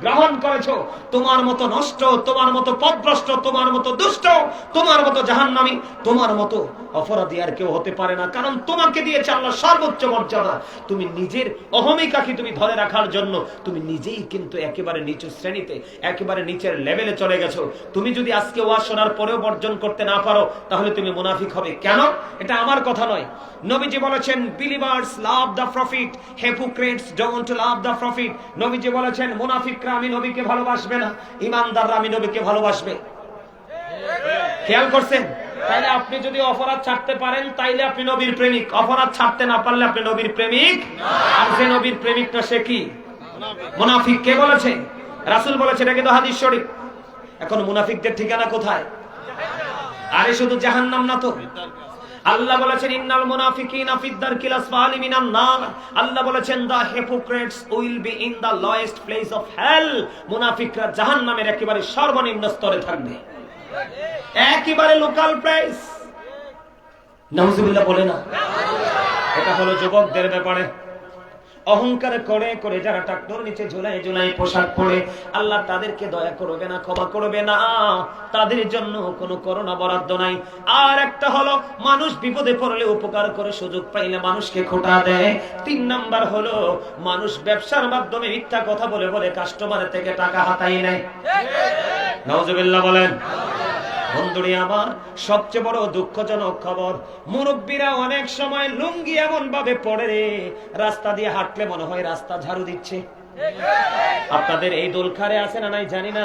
গ্রহণ করেছো। তোমার মতো নষ্ট, তোমার মতো পথভ্রষ্ট, তোমার মতো দুষ্ট, তোমার মতো জাহান্নামী, তোমার মতো অপরাধী আর কেউ হতে পারে না। কারণ তোমাকে দিয়েছে আল্লাহ সর্বোচ্চ মর্যাদা। তুমি নিজের অহমিকাকে তুমি ধরে রাখার জন্য তুমি নিজেই কিন্তু একেবারে নিচু শ্রেণীতে, একেবারে নিচের লেভেলে চলে গেছো। তুমি যদি আজকে ওয়াজ শোনার পরেও বর্জন করতে না পারো, তাহলে তুমি মুনাফিক হবে। কেন? এটা আমার কথা নয়, নবীজি বলেছেন, believers love the profit, hypocrites don't love the profit. নবীজি বলেছেন, মুনাফিকরা আমি নবীকে ভালোবাসবে না, ইমানদাররা আমি নবীকে ভালোবাসবে। খেয়াল করছেন? তাইলে আপনি যদি অপরাধ ছাড়তে পারেন তাইলে আপনি নবীর প্রেমিক, অপরাধ ছাড়তে না পারলে আপনি নবীর প্রেমিক। আর যে নবীর প্রেমিকটা সে কি? মুনাফিক। কে বলেছে? রাসূল বলেছে, এটা কিন্তু হাদিস শরীফ। এখন মুনাফিকদের ঠিকানা কোথায়? আরে শুধু জাহান্নাম না তো। আল্লাহ বলেছেন, ইন্নাল মুনাফিকিনা ফিদ দারকিল আসফালি মিনান নার। আল্লাহ বলেছেন, the hypocrites will be in the lowest place of hell। মুনাফিকরা জাহান্নামের একেবারে সর্বনিম্ন স্তরে থাকবে, একেবারে লোকাল প্লেস। নাউজুবিল্লাহ বলে না। এটা হলো যুবকদের ব্যাপারে। অহংকার করে করে যারা টাকনোর নিচে ঝুলাই ঝুলাই পোশাক পরে, আল্লাহ তাদেরকে দয়া করবে না, ক্ষমা করবে না, তাদের জন্য কোনো করুণা বরাদ্দ নাই। আর একটা হলো মানুষ বিপদে পড়লে উপকার করে, সুযোগ পাইলে মানুষকে খোঁটা দেয়। 3 নাম্বার হলো মানুষ ব্যবসার মাধ্যমে মিথ্যা কথা বলে বলে কাস্টমারের থেকে টাকা হাতাই নেয়। নাউজুবিল্লাহ বলেন। বন্ধুরে আমার, সবচেয়ে বড় দুঃখজনক খবর, মুরব্বীরা অনেক সময় লুঙ্গি এমন ভাবে পড়ে রে, রাস্তা দিয়ে হাঁটলে মনে হয় রাস্তা ঝাড়ু দিচ্ছে। আপনাদের এই দোলখারে আছে না নাই জানি না,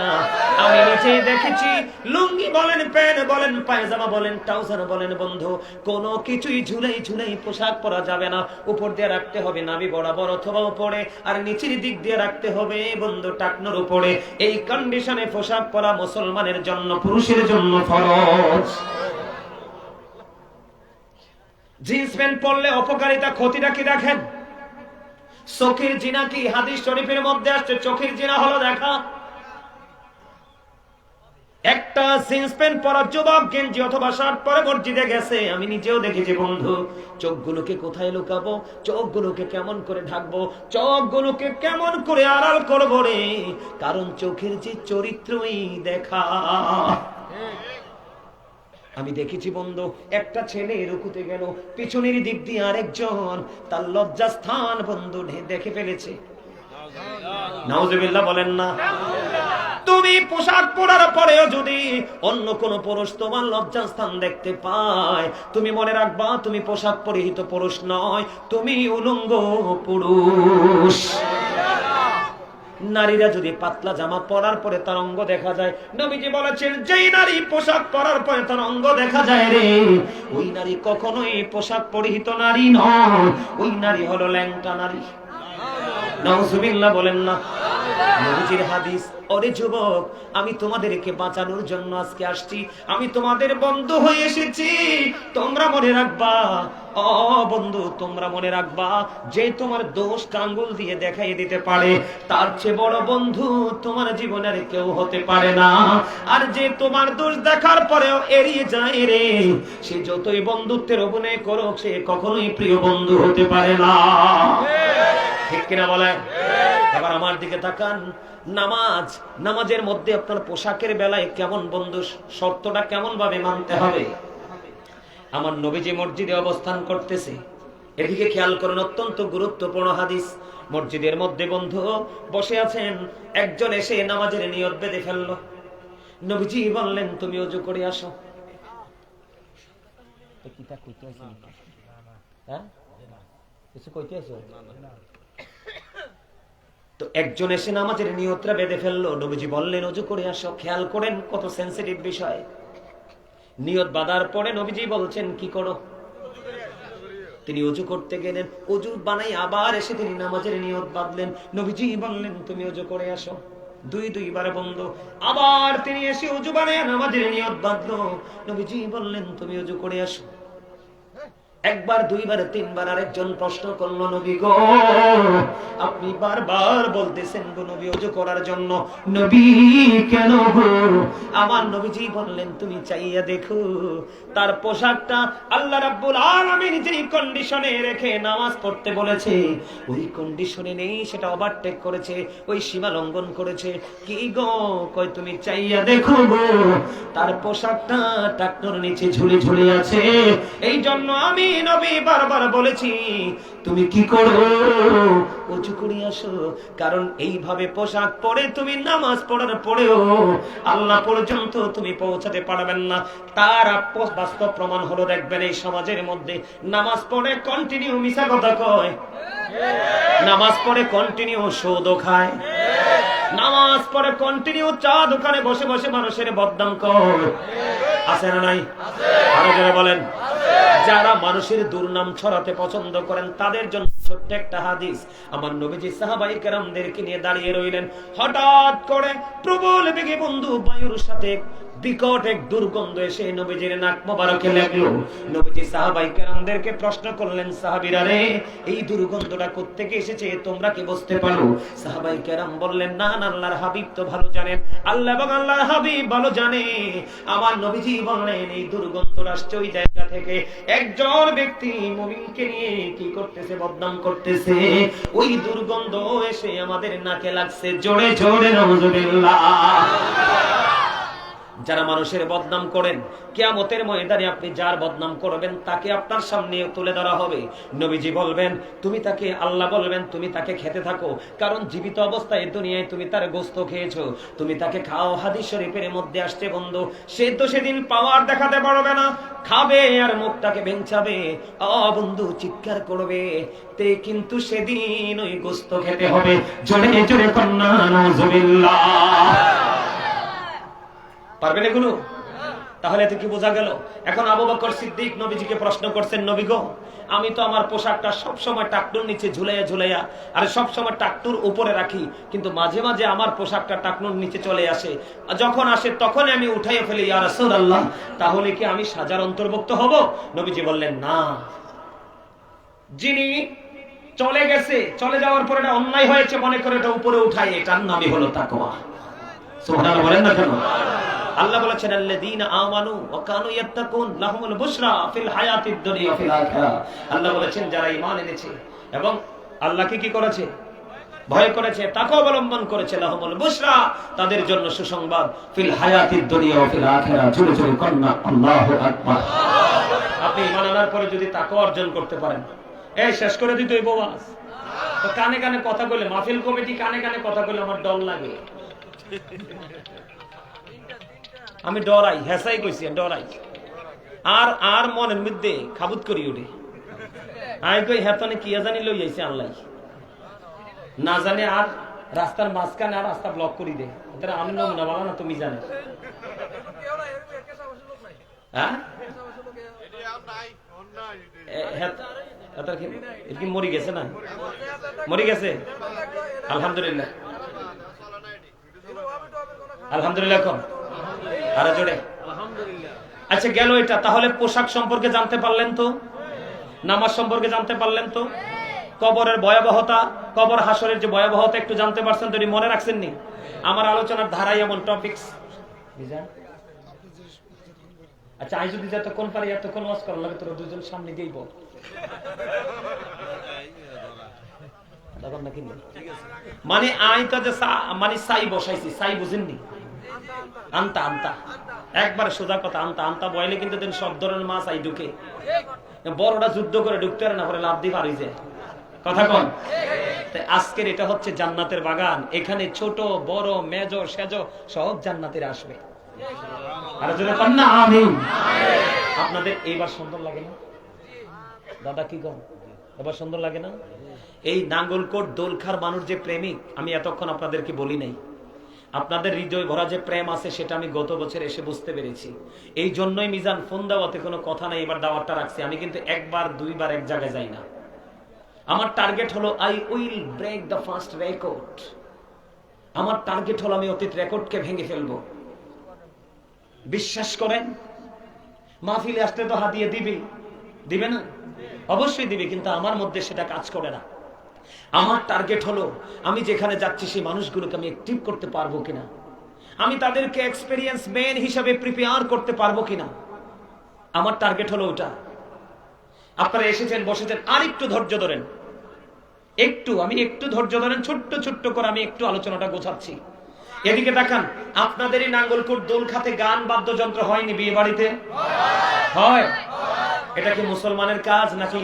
আমি নিজেই দেখেছি। লুঙ্গি বলেন, প্যান্ট বলেন, পায়জামা বলেন, ট্রাউজার বলেন, বন্ধু কোনো কিছুই ঝুলাই ঝুলাই পোশাক পরা যাবে না। উপর দিয়ে রাখতে হবে নাভি বরাবর অথবা উপরে, আর নিচের দিক দিয়ে রাখতে হবে বন্ধু টাকনোর উপরে। এই কন্ডিশনে পোশাক পরা মুসলমানের জন্য, পুরুষের জন্য ফরজ। জিন্স প্যান্ট পরলে অপকারিতা ক্ষতিটা কি দেখেন? চোখের জিনা কি? হাদিস শরীফের মধ্যে আসছে চোখের জিনা হলো দেখা। একটা জিন্স প্যান্ট পরা যুবক গেঞ্জি অথবা শার্ট পরে মসজিদে গেছে, আমি নিজেও দেখেছি বন্ধু। চোখগুলোকে কোথায় লুকাবো, চোখগুলোকে কেমন করে ঢাকবো, চোখগুলোকে কেমন করে আড়াল করবো রে, কারণ চোখের যে চরিত্রই দেখা। আমি দেখেছি বন্ধু, একটা ছেলে রুকুতে গেল, পিছনের দিক দিয়ে আরেকজন তার লজ্জাস্থান বন্ধু দেখে ফেলেছে। নাউজুবিল্লাহ বলেন না। তুমি পোশাক পরার পরেও যদি অন্য কোন পুরুষ তোমার লজ্জাস্থান দেখতে পায়, তুমি মনে রাখবা তুমি পোশাক পরিহিত পুরুষ নয়, তুমি উলঙ্গ পুরুষ। নারীরা যদি পাতলা জামা পরার পরে তার অঙ্গ দেখা যায়, নবীজি বলেছেন যেই নারী পোশাক পরার পরে তার অঙ্গ দেখা যায় রে, ওই নারী কখনোই পোশাক পরিহিত নারী নয়, ওই নারী হলো ল্যাংটা নারী। নাউজুবিল্লাহ বলেন না। নবীজির হাদিস, ওরে যুবক, আমি তোমাদেরকে বাঁচানোর জন্য আজকে আসছি, আমি তোমাদের বন্ধু হয়ে এসেছি। তোমরা মনে রাখবা, ও বন্ধু তোমরা মনে রাখবা, যে তোমার দোষ আঙ্গুল দিয়ে দেখাই দিতে পারে, তার চেয়ে বড় বন্ধু তোমার জীবনের কেউ হতে পারে না। আর যে তোমার দোষ দেখার পরেও এড়িয়ে যায় রে, সে যতই বন্ধুত্বের অভিনয় করুক, সে কখনোই প্রিয় বন্ধু হতে পারে না। ঠিক কিনা বলে? এবার আমার দিকে তাকান। নামাজের মধ্যে আপনার পোশাকের বেলায় কেমন বন্ধু, শর্তটা কেমন ভাবে মানতে হবে? আমার নবীজি মসজিদে অবস্থান করতেছে, এদিকে খেয়াল করেন, অত্যন্ত গুরুত্বপূর্ণ হাদিস। মসজিদের মধ্যে বন্ধু বসে আছেন, একজন এসে নামাজের নিয়ত বেঁধে ফেললো। নবীজি বললেন তুমি ওযু করে আসো। তো একজন এসে নামাজের নিয়তটা বেঁধে ফেললো, নবীজি বললেন ওযু করে আসো। খেয়াল করেন কত সেনসিটিভ বিষয়। নিয়ত বাঁধার পরে নবীজি বলছেন কি করো? তিনি ওযু করতে গেলেন, ওযু বানাই আবার এসে তিনি নামাজের নিয়ত বাঁধলেন। নবীজি বললেন তুমি ওযু করে আসো। দুইবার বন্ধু, আবার তিনি এসে ওযু বানায় নামাজের নিয়ত বাঁধলো। নবীজি বললেন তুমি ওযু করে আসো। একবার, দুইবার, তিনবার আরেকজন প্রশ্ন করলো, নবী গো আপনি বারবার বলতেছেন গো নবী ওযু করার জন্য, নবী কেন গো? আমার নবীজি বললেন তুমি চাইয়া দেখো, তার পোশাকটা আল্লাহ রাব্বুল আলামিন যেই কন্ডিশনে রেখে নামাজ পড়তে বলেছে, ওই কন্ডিশনে নেই, সেটা ওভারটেক করেছে, ওই সীমা লঙ্ঘন করেছে। কি গো? কই তুমি চাইয়া দেখো গো, তার পোশাকটা টাকনোর নিচে ঝুলে ঝুলে আছে। এই জন্য আমি নবী বারবার বলেছি তুমি কি করো? ওযু করে আসো। কারণ এইভাবে পোশাক পরে তুমি নামাজ পড়ার পরেও আল্লাহ পর্যন্ত তুমি পৌঁছাতে পারবেন না। তার বাস্তব প্রমাণ হলো, দেখবেন এই সমাজের মধ্যে নামাজ পড়ে কন্টিনিউ মিছা কথা কয়, নামাজ পড়ে কন্টিনিউ সুদ খায়, নামাজ পড়ে কন্টিনিউ চা দোকানে বসে বসে মানুষের বদনাম করে। আছে না নাই? আরো যারা বলেন। যারা মানুষের দুর্নাম ছড়াতে পছন্দ করেন তাদের জন্য ছোট্ট একটা হাদিস। আমার নবীজি সাহাবায়ে কেরামদেরকে নিয়ে দাঁড়িয়ে রইলেন, হঠাৎ করে প্রবল বেগে বন্ধু বায়ুর সাথে বিকট এক দুর্গন্ধ এসে নবীজির নাক মোবারকে লাগলো। নবীজি সাহাবায়ে কেরামদেরকে প্রশ্ন করলেন, সাহাবীরা রে, এই দুর্গন্ধটা কোত্থেকে এসেছে, তোমরা কি বুঝতে পারো? সাহাবায়ে কেরাম বললেন, না না, আল্লাহর হাবিব তো ভালো জানেন। আল্লাহ এবং আল্লাহর হাবিব ভালো জানে। আমার নবীজি বললেন, এই দুর্গন্ধটা আসছে ওই জায়গা থেকে। একজন ব্যক্তি মুমিনকে নিয়ে কি করতেছে? বদনাম করতেছে। ওই দুর্গন্ধ এসে আমাদের নাকে লাগছে। জোরে জোরে নাউজুবিল্লাহ। যারা মানুষের বদনাম করেন, কিয়ামতের ময়দানে আপনি যার বদনাম করবেন তাকে আপনার সামনে তুলে ধরা হবে। নবীজি বলবেন, তুমি তাকে, আল্লাহ বলবেন, তুমি তাকে খেতে থাকো, কারণ জীবিত অবস্থায় দুনিয়ায় তুমি তার গোশত খেয়েছো, তুমি তাকে খাও। হাদিস শরীফের মধ্যে আসছে, বন্ধু, সে তো সেদিন পাওয়ার দেখাতে পারবে না, খাবে আর মুখটাকে ভেঙচাবে, বন্ধু চিৎকার করবে, তে কিন্তু সেদিন ওই গোশত খেতে হবে। জোরে জোরে কন্যা নাউজুবিল্লাহ। পারবেন এগুলো? তাহলে এতে কি বোঝা গেল? এখন আবু বকর সিদ্দিক নবীজিকে প্রশ্ন করছেন, নবী গো, আমি তো আমার পোশাকটা সব সময় টাকনুর নিচে ঝুলাইয়া ঝুলাইয়া আর সব সময় টাকনুর উপরে রাখি, কিন্তু মাঝে মাঝে আমার পোশাকটা টাকনুর নিচে চলে আসে, যখন আসে তখন আমি উঠাইয়া ফেলি, ইয়া রাসূলুল্লাহ, তাহলে কি আমি সাজার অন্তর্ভুক্ত হব? নবীজি বললেন, না, যিনি চলে গেছে, চলে যাওয়ার পরে এটা অন্যায় হয়েছে মনে করে এটা উপরে উঠায়, এটার নামই হলো তাকওয়া। সুবহানাল্লাহ বলেন না কেন? আল্লাহ বলেছেন, আল্লাযীনা আমানু ওয়া কানু ইয়াত্তাকুন লাহুমুল বুশরা ফিল হায়াতিদ দুনিয়া ওয়া ফিল আখিরাহ। আল্লাহ বলেছেন, যারা ঈমান এনেছে এবং আল্লাহকে কি করেছে? ভয় করেছে, তাকওয়া অবলম্বন করেছে, লাহুমুল বুশরা, তাদের জন্য সুসংবাদ, ফিল হায়াতিদ দুনিয়া ওয়া ফিল আখিরাহ। জোরে জোরে কন্না আল্লাহু আকবার। আপনি ঈমান আনার পরে যদি তাকওয়া অর্জন করতে পারেন, এই শেষ করে দিতে হইব ওয়াজ। তো কানে কানে কথা বলে, মাহফিল কমিটি কানে কানে কথা বলে আমার ডর লাগে, আমি ডরাই, হেসাই কইছি, ডরাই, আর আর মনের মধ্যে খাবুত করি ওঠে, আই কই হেতনে কি জানি লই যাইছে আল্লাহ না জানে, আর রাস্তার মাঝখানে আর রাস্তা ব্লক করি দে, ওটা আমি নমুনা বাবা না, তুমি জানো। হ্যাঁ, কি মরি গেছে না? মরি গেছে, আলহামদুলিল্লাহ, আলহামদুলিল্লাহ। এখন আরে জোরে আচ্ছা, গেল এটা। তাহলে পোশাক সম্পর্কে জানতে পারলেন তো, নামাজ সম্পর্কে জানতে পারলেন তো, কবরের ভয়াবহতা, কবর হাসরের যে ভয়াবহতা একটু জানতে পারছেন তো, মনে রাখছেন নি? আমার আলোচনার ধারাই এমন টপিকস। আচ্ছা, আই যদি যতক্ষণ পারি এতক্ষণ ওয়াজ করার লাগে, তোরা দুজন সামনে দিয়েই বল, মানে আইটা যে মানে সাই বসাইছি, সাই বুঝেননি? আনতা আনতা, একবার সোজা কথা, আনতা আনতা বয়লে কিন্তু সব ধরনের মাছ আই ঢুকে, বড়টা যুদ্ধ করে ঢুকতে পারে না, পরে লাভ দিয়ে পারি যায়, কথা কন। আজকের এটা হচ্ছে জান্নাতের বাগান, এখানে ছোট বড় মেজ সেজ সব জান্নাতের আসবে। আর যদি কন না আমিন। আপনাদের এইবার সুন্দর লাগে না দাদা? কি কন, এবার সুন্দর লাগে না? এই নাঙ্গলকোট দোলখার মানুষ যে প্রেমিক, আমি এতক্ষণ আপনাদেরকে বলি নাই, আপনাদের হৃদয় ভরা যে প্রেম আছে সেটা আমি গত বছর এসে বুঝতে পেরেছি। এই জন্যই মিজান ফোন দাওয়াতে কোনো কথা নাই, এবার দাওয়াতটা রাখছি। আমি কিন্তু একবার দুইবার এক জায়গায় যাই না। আমার টার্গেট হলো I will break the first record. আমার টার্গেট হলো আমি অতীত রেকর্ডকে ভেঙে ফেলবো। বিশ্বাস করেন, মাহফিলে আসতে তো হাদিয়া দিবে না? অবশ্যই দিবে, কিন্তু আমার মধ্যে সেটা কাজ করে না। আমার টার্গেট হলো আমি যেখানে যাচ্ছি সেই মানুষগুলোকে আমি অ্যাক্টিভ করতে পারবো কিনা, আমি তাদেরকে এক্সপেরিয়েন্স ম্যান হিসাবে প্রিপেয়ার করতে পারবো কিনা। আমার টার্গেট হলো ওটা। আপনারা এসেছেন, বসেছেন, আর একটু ধৈর্য ধরেন, আমি একটু ধৈর্য ধরেন, ছোট্ট ছোট্ট করে আমি একটু আলোচনাটা গোছাচ্ছি। এদিকে দেখান, আপনাদেরই নাঙ্গলকোট দোলখাতে গান বাদ্যযন্ত্র হয়নি বিয়ে বাড়িতে? হয়। এটা কি মুসলমানের কাজ নাকি?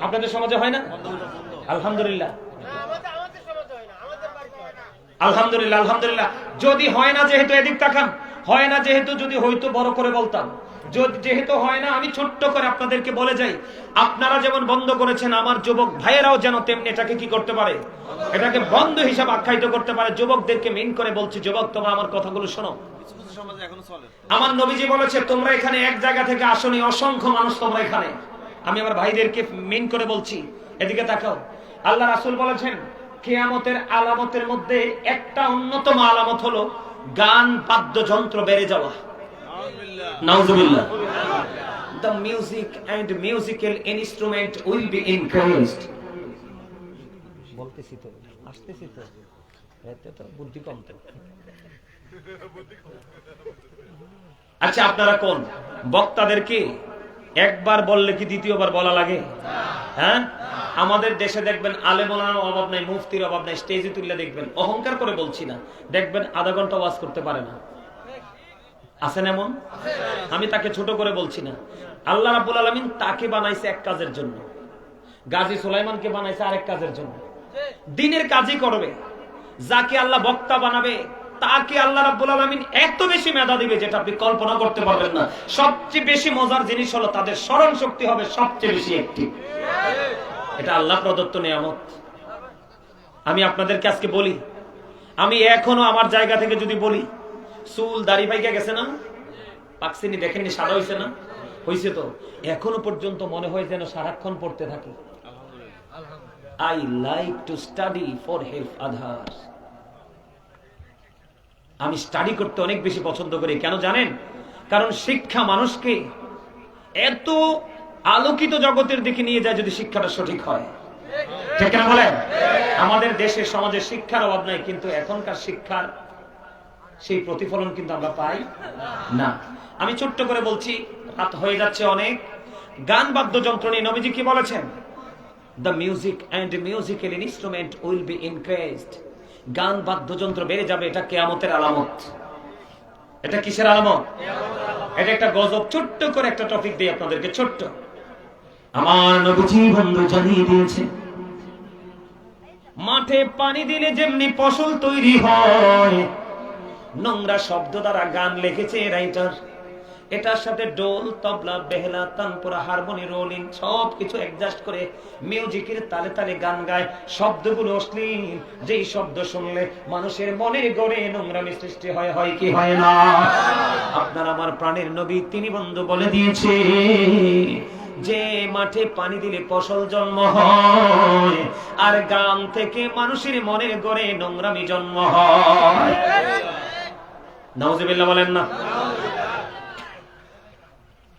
আপনাদের সমাজে হয় না? আলহামদুলিল্লাহ, আলহামদুলিল্লাহ, আলহামদুলিল্লাহ। যদি হয় না, যেহেতু এদিক তাকান, হয় না যেহেতু, যদি হয়তো বড় করে বলতাম, যেহেতু হয় না আমি ছোট্ট করে আপনাদেরকে বলে যাই, আপনারা যেমন বন্ধ করেছেন, আমার যুবক ভাইয়েরাও যেন তেমনি এটাকে কি করতে পারে, এটাকে বন্ধ হিসাবে আখ্যায়িত করতে পারে। যুবকদেরকে মেইন করে বলছি, যুবক তোমরা আমার কথাগুলো শোনো। আমার নবীজি বলেছে, তোমরা এখানে এক জায়গা থেকে আসনি, অসংখ্য মানুষ তোমরা এখানে। আমি আমার ভাইদেরকে মেইন করে বলছি, এদিকে তাকাও। আল্লাহ রাসূল বলেছেন, কিয়ামতের আলামতের মধ্যে একটা অন্যতম আলামত হলো গান বাদ্যযন্ত্র বেড়ে যাওয়া। নাউজুবিল্লাহ। The music and musical instrument will be increased. বলতেছি তো, আসতেছি তো, এতে তো বুদ্ধি কম তো। আচ্ছা, আপনারা কোন বক্তাদেরকে একবার বললে কি দ্বিতীয়বার বলা লাগে? হ্যাঁ, আমাদের দেশে দেখবেন আলেমোলার অভাব নাই, মুফতির অভাব নাই, স্টেজে তুললে দেখবেন, অহংকার করে বলছি না, দেখবেন আধা ঘন্টা ওয়াজ করতে পারে না। আছেন এমন? আমি তাকে ছোট করে বলছি না। আল্লাহ রাব্বুল আলামিন তাকে বানাইছে এক কাজের জন্য, গাজী সুলাইমানকে বানাইছে আরেক কাজের জন্য। দ্বীনের কাজই করবে। যাকে আল্লাহ বক্তা বানাবে তাকে আল্লাহ রাব্বুল আলামিন এত বেশি মেধা দিবে যেটা আপনি কল্পনা করতে পারবেন না। সবচেয়ে বেশি মজার জিনিস হলো তাদের স্মরণ শক্তি হবে সবচেয়ে বেশি অ্যাক্টিভ। এটা আল্লাহ প্রদত্ত নিয়ামত। আমি আপনাদেরকে আজকে বলি, আমি এখনো আমার জায়গা থেকে যদি বলি, চুল দাড়ি পাইকা গেছে না, পাকসিনি দেখেননি, সাদা হইছে না? হইছে তো। এখনো পর্যন্ত মনে হয় যেন সারাক্ষণ পড়তে থাকি। I like to study for help others. আমি স্টাডি করতে অনেক বেশি পছন্দ করি। কেন জানেন? কারণ শিক্ষা মানুষকে এত আলোকিত জগতের দিকে নিয়ে যায় যদি শিক্ষাটা সঠিক হয়। ঠিক না বলেন? আমাদের দেশে সমাজে শিক্ষার অভাব নাই, কিন্তু এখনকার শিক্ষার সেই প্রতিফলন কিন্তু আমরা পাই না। আমি ছোট্ট করে বলছি, রাত হয়ে যাচ্ছে অনেক। গান বাদ্যযন্ত্র নিয়ে নবীজি কি বলেছেন? The music and musical instrument will be increased. গান বাদ্যযন্ত্র বেড়ে যাবে, এটা কিয়ামতের আলামত। এটা কিসের আলামত? এটা একটা গজব। ছোট্ট করে একটা টপিক দিই আপনাদেরকে, ছোট্ট। আমার নবীজি বন্ধু জানিয়ে দিয়েছে, মাঠে পানি দিলে যেমনি ফসল তৈরি হয়, নোংরা শব্দ দ্বারা গান লিখেছে রাইটার। এটার সাথে ডোল, তবলা, বেহেলা, তানপুরা, হারমোনি, রোলিং সবকিছু অ্যাডজাস্ট করে মিউজিকের তালে তালে গান গায়। শব্দগুলো অশ্লীল, যেই শব্দ শুনলে মানুষের মনের গড়ে নোংরামি সৃষ্টি হয়। হয় কি হয় না? আপনার আমার প্রাণের নবী তিনি বন্ধু বলে দিয়েছে, যে মাঠে পানি দিলে ফসল জন্ম হয়, আর গান থেকে মানুষের মনের গড়ে নোংরামি জন্ম হয়। নাউজুবিল্লাহ বলেন না?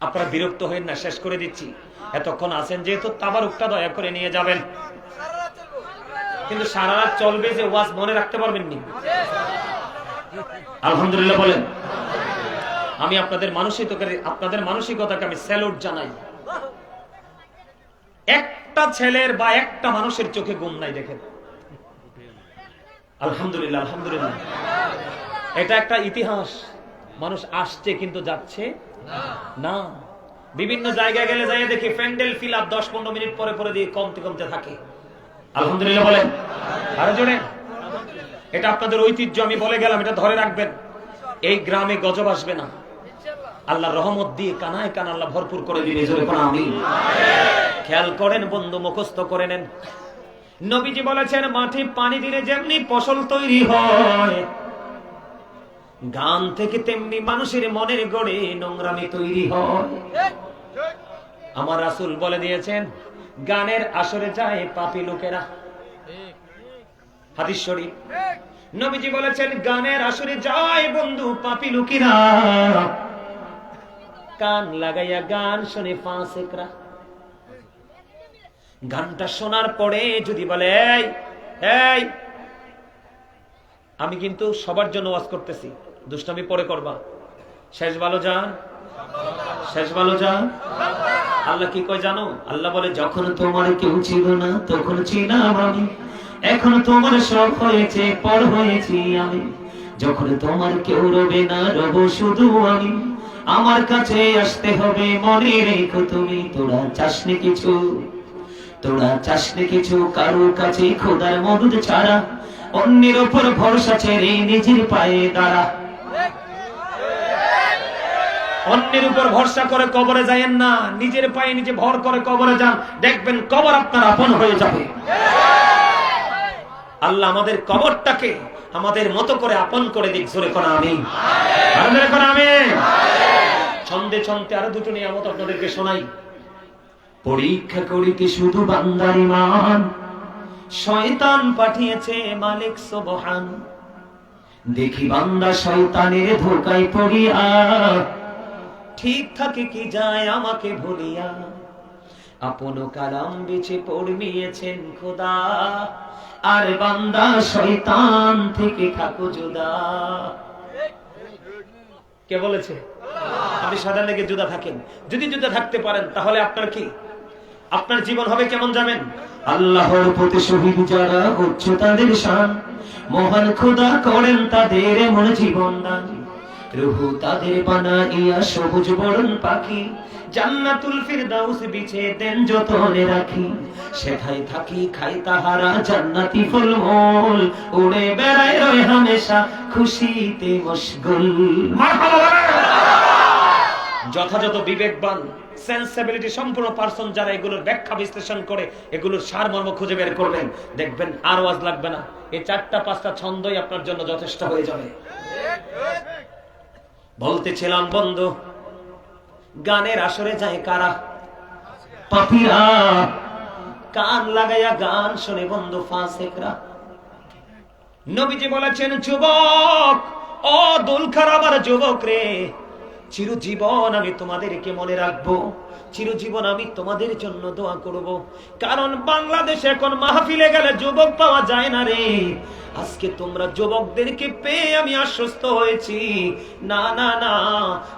আপনারা বিরক্ত হবেন না, শেষ করে দিচ্ছি। এতক্ষণ আছেন যেহেতু, তাবারুকটা দয়া করে নিয়ে যাবেন। কিন্তু সারা রাত চলবে যে ওয়াজ, মনে রাখতে পারবেন নি? আলহামদুলিল্লাহ বলেন। আমি আপনাদের মানসিকতাকে আমি স্যালুট জানাই। একটা ছেলের বা একটা মানুষের চোখে ঘুম নাই, দেখেন। আলহামদুলিল্লাহ, আলহামদুলিল্লাহ। এটা একটা ইতিহাস। মানুষ আসছে কিন্তু যাচ্ছে না। বিভিন্ন জায়গায় গেলে যাই দেখি প্যান্ডেল ফিল আপ 10-15 মিনিট পরে পরে দিয়ে কমতে কমতে থাকে। আলহামদুলিল্লাহ বলেন। আরো জোরে। এটা আপনাদের ঐতিহ্য, আমি বলে গেলাম, এটা ধরে রাখবেন। এই গ্রামে গজব আসবে না। আল্লাহর রহমত দিয়ে কানায় কান আল্লাহ ভরপুর করে দিবে। জোরে কোন আমিন। খেয়াল করেন বন্ধু, মুখস্থ করে নেন। নবীজি বলেছেন, মাঠে পানি দিলে যেমনি ফসল তৈরি হয়, গান থেকে তেমনি মানুষের মনের গড়ে নোংরামি তৈরি হয়। আমার রাসূল বলে দিয়েছেন, গানের আসরে যায় পাপী লোকেরা। হাদিস শরীফ। নবীজি বলেছেন, গানের আসরে যায় বন্ধু পাপী লোকেরা, কান লাগাইয়া গান শুনে ফাসিকরা। গানটা শোনার পরে যদি বলে, এই আমি কিন্তু সবার জন্য ওয়াজ করতেছি, দুষ্টামি পরে করবা, শেষ ভালো যান, শেষ ভালো যান। আল্লাহ কি কয় জানো? আল্লাহ বলে, যখন তোমার কেউ ছিল না তখন ছিলাম আমি, এখন তোমার সব হয়েছে, পর হয়েছি আমি। যখন তোমার কেউ রবে না, রব শুধু আমি। আমার কাছে আসতে হবে, মনে রেখো তুমি। তোরা চাসনি কিছু, তোরা চাসনি কিছু কারোর কাছে খোদার মদদ ছাড়া। অন্যের উপর ভরসা ছেড়ে নিজের পায়ে দাঁড়া। অন্যের উপর ভরসা করে কবরে যায়েন না, নিজের পায়ে নিজে ভর করে কবরে যান, দেখবেন কবর আপনার আপন হয়ে যাবে। আল্লাহ আমাদের কবরটাকে আমাদের মতো করে আপন করে দিক। জোরে কোন আমিন। আমিন কোন আমিন। ছন্দে ছন্দে আরো দুটো নিয়ামত আপনাদেরকে শোনাই। পরীক্ষা করিতে শুধু বান্দার ঈমান, শয়তান পাঠিয়েছে মালিক সুবহান। দেখি বান্দা শয়তানের ধোকায় পড়িয়া, ঠিক থাকে কি যায় আমাকে ভুলিয়া, আপন কালাম বেছে পড়মিয়েছেন খোদা, আর বান্দা শয়তান থেকে থাকো জুদা। কে বলেছে? আপনি সাদা লেগে জুদা থাকেন। যদি জুদা থাকতে পারেন তাহলে আপনার কি, আপনার জীবন হবে কেমন জানেন? আল্লাহর প্রতি শহীদ যারা উচ্চ তাদের শান, মহান খোদা করেন তাদের এমন জীবন দান। রুহু তাদের বানাইয়া সবুজ বরণ পাখি, জান্নাতুল ফিরদাউস বিছে দেন যতনে রাখি। সেথায় থাকি খাই তাহারা জান্নাতি ফলমূল, উড়ে বেড়ায় রয় হামেশা খুশিতে মশগুল। যথাযথ বিবেকবান সেন্সিবিলিটি সম্পূর্ণ পারসন যারা এগুলোর ব্যাখ্যা বিশ্লেষণ করে এগুলোর সারমর্ম খুঁজে বের করবেন, দেখবেন আর ওয়াজ লাগবে না। এই 4-5টা ছন্দই আপনার জন্য যথেষ্ট হয়ে যাবে। বলতেছিলাম বন্ধু, গানের আসরে যায় কারা? পাপীরা। কান লাগাইয়া গান শুনে বন্ধু ফাসিকরা। নবীজি বলেছেন, যুবক, ও দুলখার আমার যুবক রে, চিরজীবন আমি তোমাদেরকে মনে রাখবো, চিরজীবন আমি তোমাদের জন্য দোয়া করব। কারণ বাংলাদেশে এখন মাহফিলে গেলে যুবক পাওয়া যায় না রে। আজকে তোমরা যুবকদেরকে পেয়ে আমি আশ্বস্ত হয়েছি, না না না,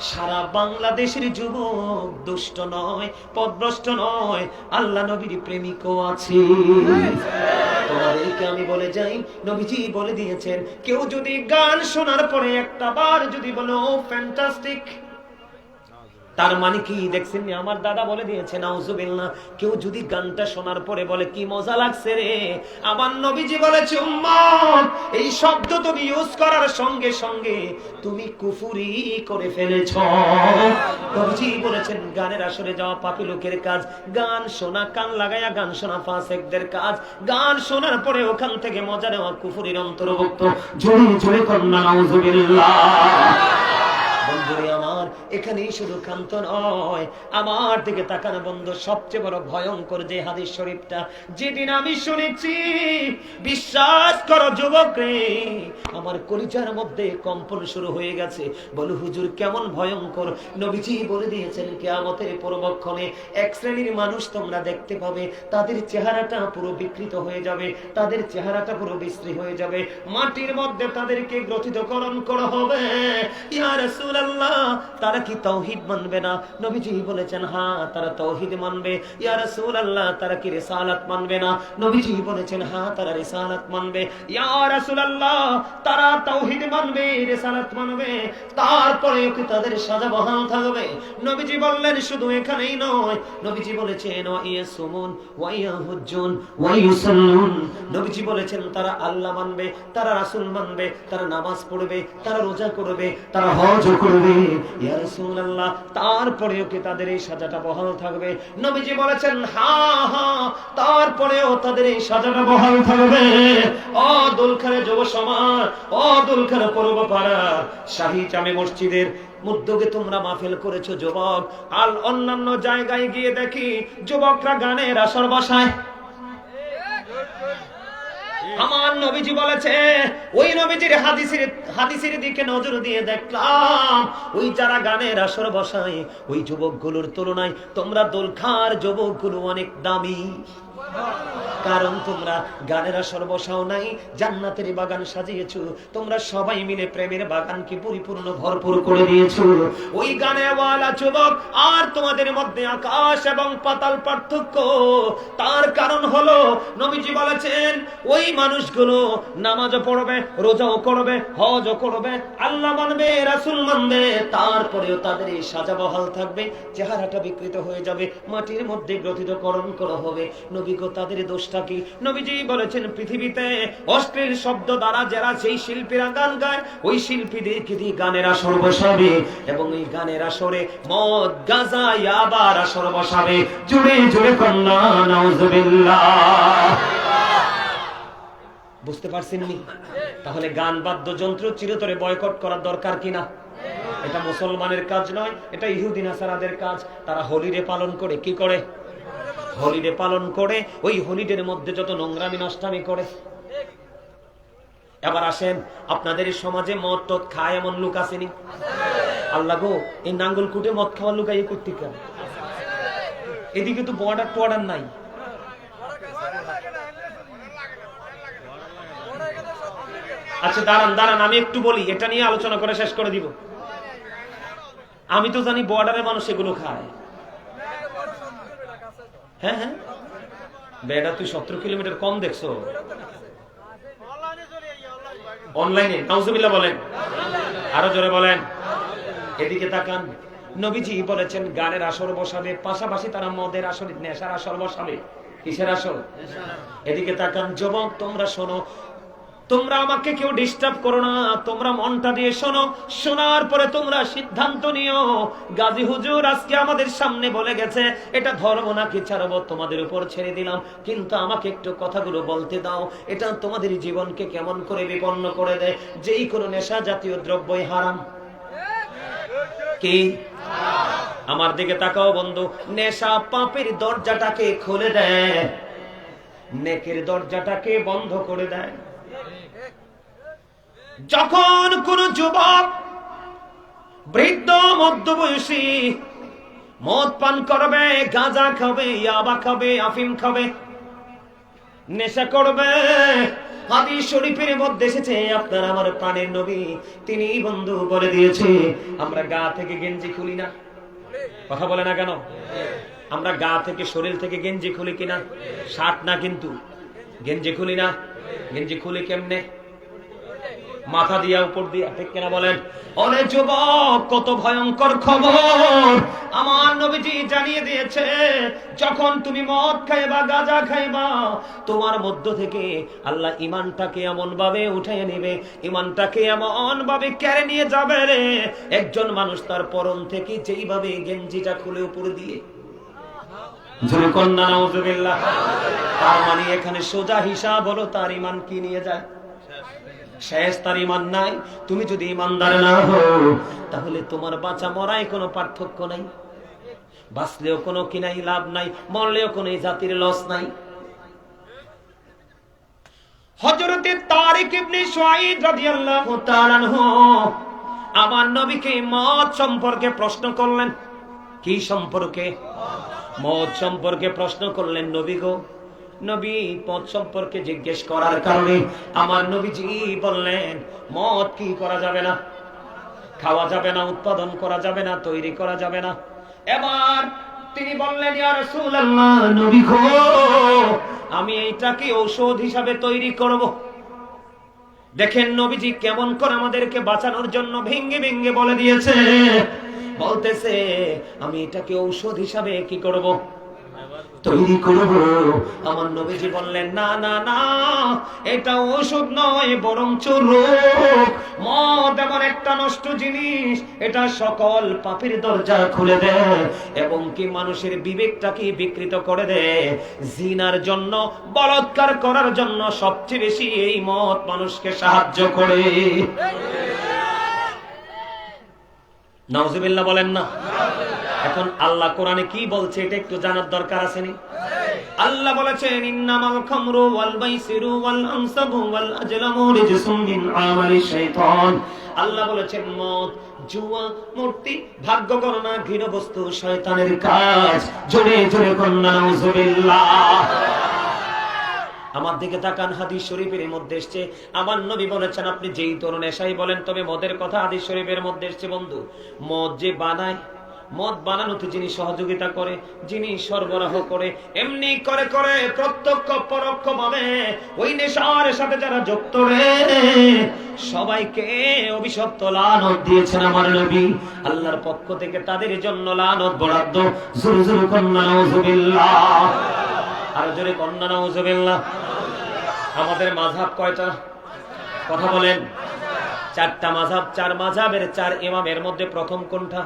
সারা বাংলাদেশের যুবক দুষ্ট নয়, পথভ্রষ্ট নয়, আল্লাহ নবীর প্রেমিকও আছে। তোমাদেরকে আমি বলে যাই, নবীজি বলে দিয়েছেন, কেউ যদি গান শোনার পরে একটা বার যদি বলো ফ্যান্টাস্টিক, তার মানে কি দেখছেন? আমার দাদা বলে দিয়েছে নাউজুবিল্লাহ, কেউ যদি গানটা শোনার পরে বলে কি মজা লাগছে রে, আমার নবীজি বলেছে উম্মত, এই শব্দ তুমি ইউজ করার সঙ্গে সঙ্গে তুমি কুফরি করে ফেলেছ। নবীজি বলেছেন গানের আসরে যাওয়া পাপী লোকের কাজ, গান শোনা, কান লাগায়া গান শোনা ফাসিকদের কাজ, গান শোনার পরে ওখান থেকে মজা নেওয়া কুফরির অন্তর্ভুক্ত। জোরে জোরে কন্যা নাউজুবিল্লাহ। বন্ধুরে আমার, এখানেই শুধু ক্ষান্ত নয়, আমার দিকে তাকানো বন্ধু, সবচেয়ে বড় ভয়ঙ্কর যে হাদিস শরীফটা যেদিন আমি শুনেছি, বিশ্বাস করো যুবক রে, আমার কলিজার মধ্যে কম্পন শুরু হয়ে গেছে। বলো হুজুর কেমন ভয়ঙ্কর? নবীজি বলে দিয়েছেন কিয়ামতের পূর্বক্ষণে এক শ্রেণীর মানুষ তোমরা দেখতে পাবে, তাদের চেহারাটা পুরো বিকৃত হয়ে যাবে, তাদের চেহারাটা পুরো বিশ্রী হয়ে যাবে, মাটির মধ্যে তাদেরকে গ্রথিতকরণ করা হবে। ইয়া রাসূলুল্লাহ, তারা কি তাওহীদ মানবে না? নবীজি বলেছেন হ্যাঁ, তারা তাওহীদ মানবে। ইয়া রাসূলুল্লাহ, তারা কি রিসালাত মানবে না? নবীজি বলেছেন হ্যাঁ, তারা রিসালাত মানবে। ইয়া রাসূলুল্লাহ, তারা তাওহীদ মানবে, রিসালাত মানবে, তারপরে কি তাদের সাজা বহাল থাকবে? নবীজি বললেন শুধু এখানেই নয়, নবীজি বলেছেন ওয়া ইয়াসুমুন ওয়া ইয়াহুজ্জুন ওয়া ইউসাল্লুন। নবীজি বলেছেন তারা আল্লাহ মানবে, তারা রাসূল মানবে, তারা নামাজ পড়বে, তারা রোজা করবে, তারা হজ করবে। ইয়া রাসূলুল্লাহ, তারপরেও কি তাদের এই সাজাটা বহাল থাকবে? নবীজি বলেছেন হ্যাঁ হ্যাঁ, তারপরেও তাদের এই সাজাটা বহাল থাকবে। ও দুলখারে যুব সমাজ, ও দুলখারে পূর্বপাড়া, শাহী জামে মসজিদের উদ্যোগে তোমরা মাহফিল করেছো যুবক, আর অন্যান্য জায়গায় গিয়ে দেখি যুবকরা গানের আসর বসায়। আমার নবীজি বলেছে, ওই নবীজির হাদিসের দিকে নজর দিয়ে দেখলাম, ওই যারা গানের আসর বসায় ওই যুবকগুলোর তুলনায় তোমরা দোলখার যুবকগুলো অনেক দামি। কারণ তোমরা গানের আসর বসাও নাই, জান্নাতের বাগান সাজিয়েছো, তোমরা সবাই মিলে প্রেমের বাগানকে পরিপূর্ণ ভরপুর করে দিয়েছো। ওই গানেওয়ালা যুবক আর তোমাদের মধ্যে আকাশ এবং পাতাল পার্থক্য। তার কারণ হলো নবীজি বলেছেন ওই মানুষগুলো নামাজও পড়বে, রোজাও করবে, হজও করবে, আল্লাহ মানবে, রাসূল মানবে, তারপরেও তাদের এই সাজা বহাল থাকবে, চেহারাটা বিকৃত হয়ে যাবে, মাটির মধ্যে গ্রথিতকরণ করা হবে। নবী গো, তাদের দোষটা কি? নবীজি বলেছেন পৃথিবীতে অশ্লীল শব্দ দ্বারা যারা সেই শিল্পীরা গান গায়, ওই শিল্পীদেরকে দিয়ে গানের আসর বসাবে, এবং এই গানের আসরে মদ, গাঁজা, ইয়াবার আসর বসাবে। জোরে জোরে কন্যা নাউজুবিল্লাহ। বুঝতে পারছেন নি? তাহলে গান বাদ্যযন্ত্র চিরতরে বয়কট করার দরকার কিনা? এটা মুসলমানের কাজ নয়, এটা ইহুদি নাসারাদের কাজ। তারা হলিডে পালন করে, কি করে? হলিডে পালন করে, ওই হলিডের মধ্যে যত নোংরামি নষ্টামি করে। এবার আসেন, আপনাদের এই সমাজে মদ টদ খায় এমন লোক আসেনি? আল্লাহ গো, এই নাঙ্গল কুটে মদ খাওয়ার লোক এই করতে কেন? এদিকে তো বর্ডার টর্ডার নাই। আচ্ছা দাঁড়ান দাঁড়ান, আমি একটু বলি, এটা নিয়ে আলোচনা করে শেষ করে দিব। আমি তো জানি বর্ডারের মানুষ এগুলো খায়। হ্যাঁ হ্যাঁ, বেড়া তুই 17 কিলোমিটার কম দেখছো অনলাইনে? নাউজুবিল্লাহ বলেন, আরো জোরে বলেন। এদিকে তাকান, নবীজি বলেছেন গানের আসর বসাবে, পাশাপাশি তারা মদের আসর, নেশার আসর বসাবে। কিসের আসর? এদিকে তাকান যুবক, তোমরা শোনো, তোমরা আমাকে কেউ ডিস্টার্ব করো না, তোমরা মনটা দিয়ে শোনো, শোনার পরে তোমরা সিদ্ধান্ত নিও। গাজী হুজুর আজকে আমাদের সামনে বলে গেছে, এটা ধর্ম নাকি ছাড়বো তোমাদের উপর ছেড়ে দিলাম, কিন্তু আমাকে একটু কথাগুলো বলতে দাও, এটা তোমাদের জীবনকে কেমন করে বিপন্ন করে দেয়। যেই কোনো নেশা জাতীয় দ্রব্যই হারাম। কি? আমার দিকে তাকাও বন্ধু, নেশা পাপের দরজাটাকে খুলে দেয়, নেকের দরজাটাকে বন্ধ করে দেয়। যখন কোন যুবক, বৃদ্ধ, মধ্যবয়সী মদ পান করবে, গাঁজা খাবে, ইয়াবা খাবে, আফিম খাবে, নেশা করবে, হাদিস শরীফের মধ্যে এসেছে, আপনার আমার প্রাণের নবী তিনি বন্ধু বলে দিয়েছে, আমরা গা থেকে গেঞ্জি খুলি না। কথা বলে না কেন? আমরা গা থেকে, শরীর থেকে গেঞ্জি খুলি কিনা? শার্ট না কিন্তু, গেঞ্জি খুলি না। গেঞ্জি খুলি কেমনে? মাথা দিয়া, উপর দিয়া, ঠিক কিনা বলেন? অনেক যুবক, কত ভয়ঙ্কর খবর আমার নবীজি জানিয়ে দিয়েছে, যখন তুমি মদ খাইবা, গাঁজা খাইবা, তোমার মধ্য থেকে আল্লাহ ইমানটাকে এমন ভাবে উঠিয়ে নেবে, ইমানটাকে এমন ভাবে কেড়ে নিয়ে যাবে রে। একজন মানুষ তার পরন থেকে যেইভাবে গেঞ্জিটা খুলে উপর দিয়ে, জোরে কন্যা নাউজুবিল্লাহ, তার মানে এখানে সোজা হিসাব হলো তার ইমান কি নিয়ে যায়? শেষ। তার ইমান নাই। তুমি যদি ইমানদার না হও, তাহলে তোমার বাঁচা মরায় কোনো পার্থক্য নাই, বাঁচলেও কোনো কিনাই লাভ নাই, মরলেও কোনো জাতির লস নাই। হযরতে তারিক ইবনে সুয়াইদ রাদিয়াল্লাহু তাআলা আনহু আমার নবীকে মদ সম্পর্কে প্রশ্ন করলেন। কি সম্পর্কে? মদ সম্পর্কে প্রশ্ন করলেন। নবী গো, নবী মদ সম্পর্কে জিজ্ঞেস করার কারণে আমার নবীজি বললেন, মদ কি করা যাবে না? খাওয়া যাবে না, উৎপাদন করা যাবে না, তৈরি করা যাবে না। এবার তিনি বললেন, ইয়া রাসূলুল্লাহ, নবী গো, আমি এইটাকে ঔষধ হিসাবে তৈরি করব। দেখেন নবীজি কেমন করে আমাদেরকে বাঁচানোর জন্য ভেঙ্গে ভেঙ্গে বলে দিয়েছে। বলতেছে, আমি এটাকে ঔষধ হিসাবে কি করব? তৈরি করব। আমার নবীজি বললেন, না না না, এটা ওষুধ নয়, বরঞ্চ রোগ। মদ এমন একটা নষ্ট জিনিস, এটা সকল পাপের দরজা খুলে দেয় এবং কি মানুষের বিবেকটাকে বিকৃত করে দেয়। জিনার জন্য, বলাৎকার করার জন্য সবচেয়ে বেশি এই মদ মানুষকে সাহায্য করে। নাউজুবিল্লাহ বলেন না? এখন আল্লাহ কোরআনে কি বলছে এটা একটু জানার দরকার আছে নি? আল্লাহ বলেছেন, ইন্নামাল খামরু ওয়াল মাইসিরু ওয়াল আনসাবু ওয়াল আজলামু রিজসুম মিন আমালি শাইতান। আল্লাহ বলেছেন মদ, জুয়া, মূর্তি, ভাগ্য গণনা, ঘৃণ বস্তু শয়তানের কাজ। জোরে জোরে কন্যা নাউজুবিল্লাহ। আমার দিকে তাকান, হাদিস শরীফের মধ্যে এসেছে, আমার নবী বলেছেন, আপনি যেই তরুণ নেশাই বলেন, তবে মদের কথা হাদিস শরীফের মধ্যে এসেছে বন্ধু। মদ যে বানায়, মদ বানানোতে যিনি সহযোগিতা করে, যিনি সরবরাহ করে, এমনি করে করে প্রত্যক্ষ পরোক্ষ ভাবে ওই নেশার সাথে যারা যুক্ত রে, সবাইকে অভিশপ্ত লানত দিয়েছেন আমার নবী। আল্লাহর পক্ষ থেকে তাদের জন্য লানত বরাদ্দ। জোরে জোরে কন্যা নাউজুবিল্লাহ, আর জোরে কন্যা নাউজুবিল্লাহ। আমাদের মাযহাব কয়টা? কথা বলেন। 4টা মাযহাব, 4 মাযহাবের 4 ইমামের মধ্যে প্রথম কোনটা?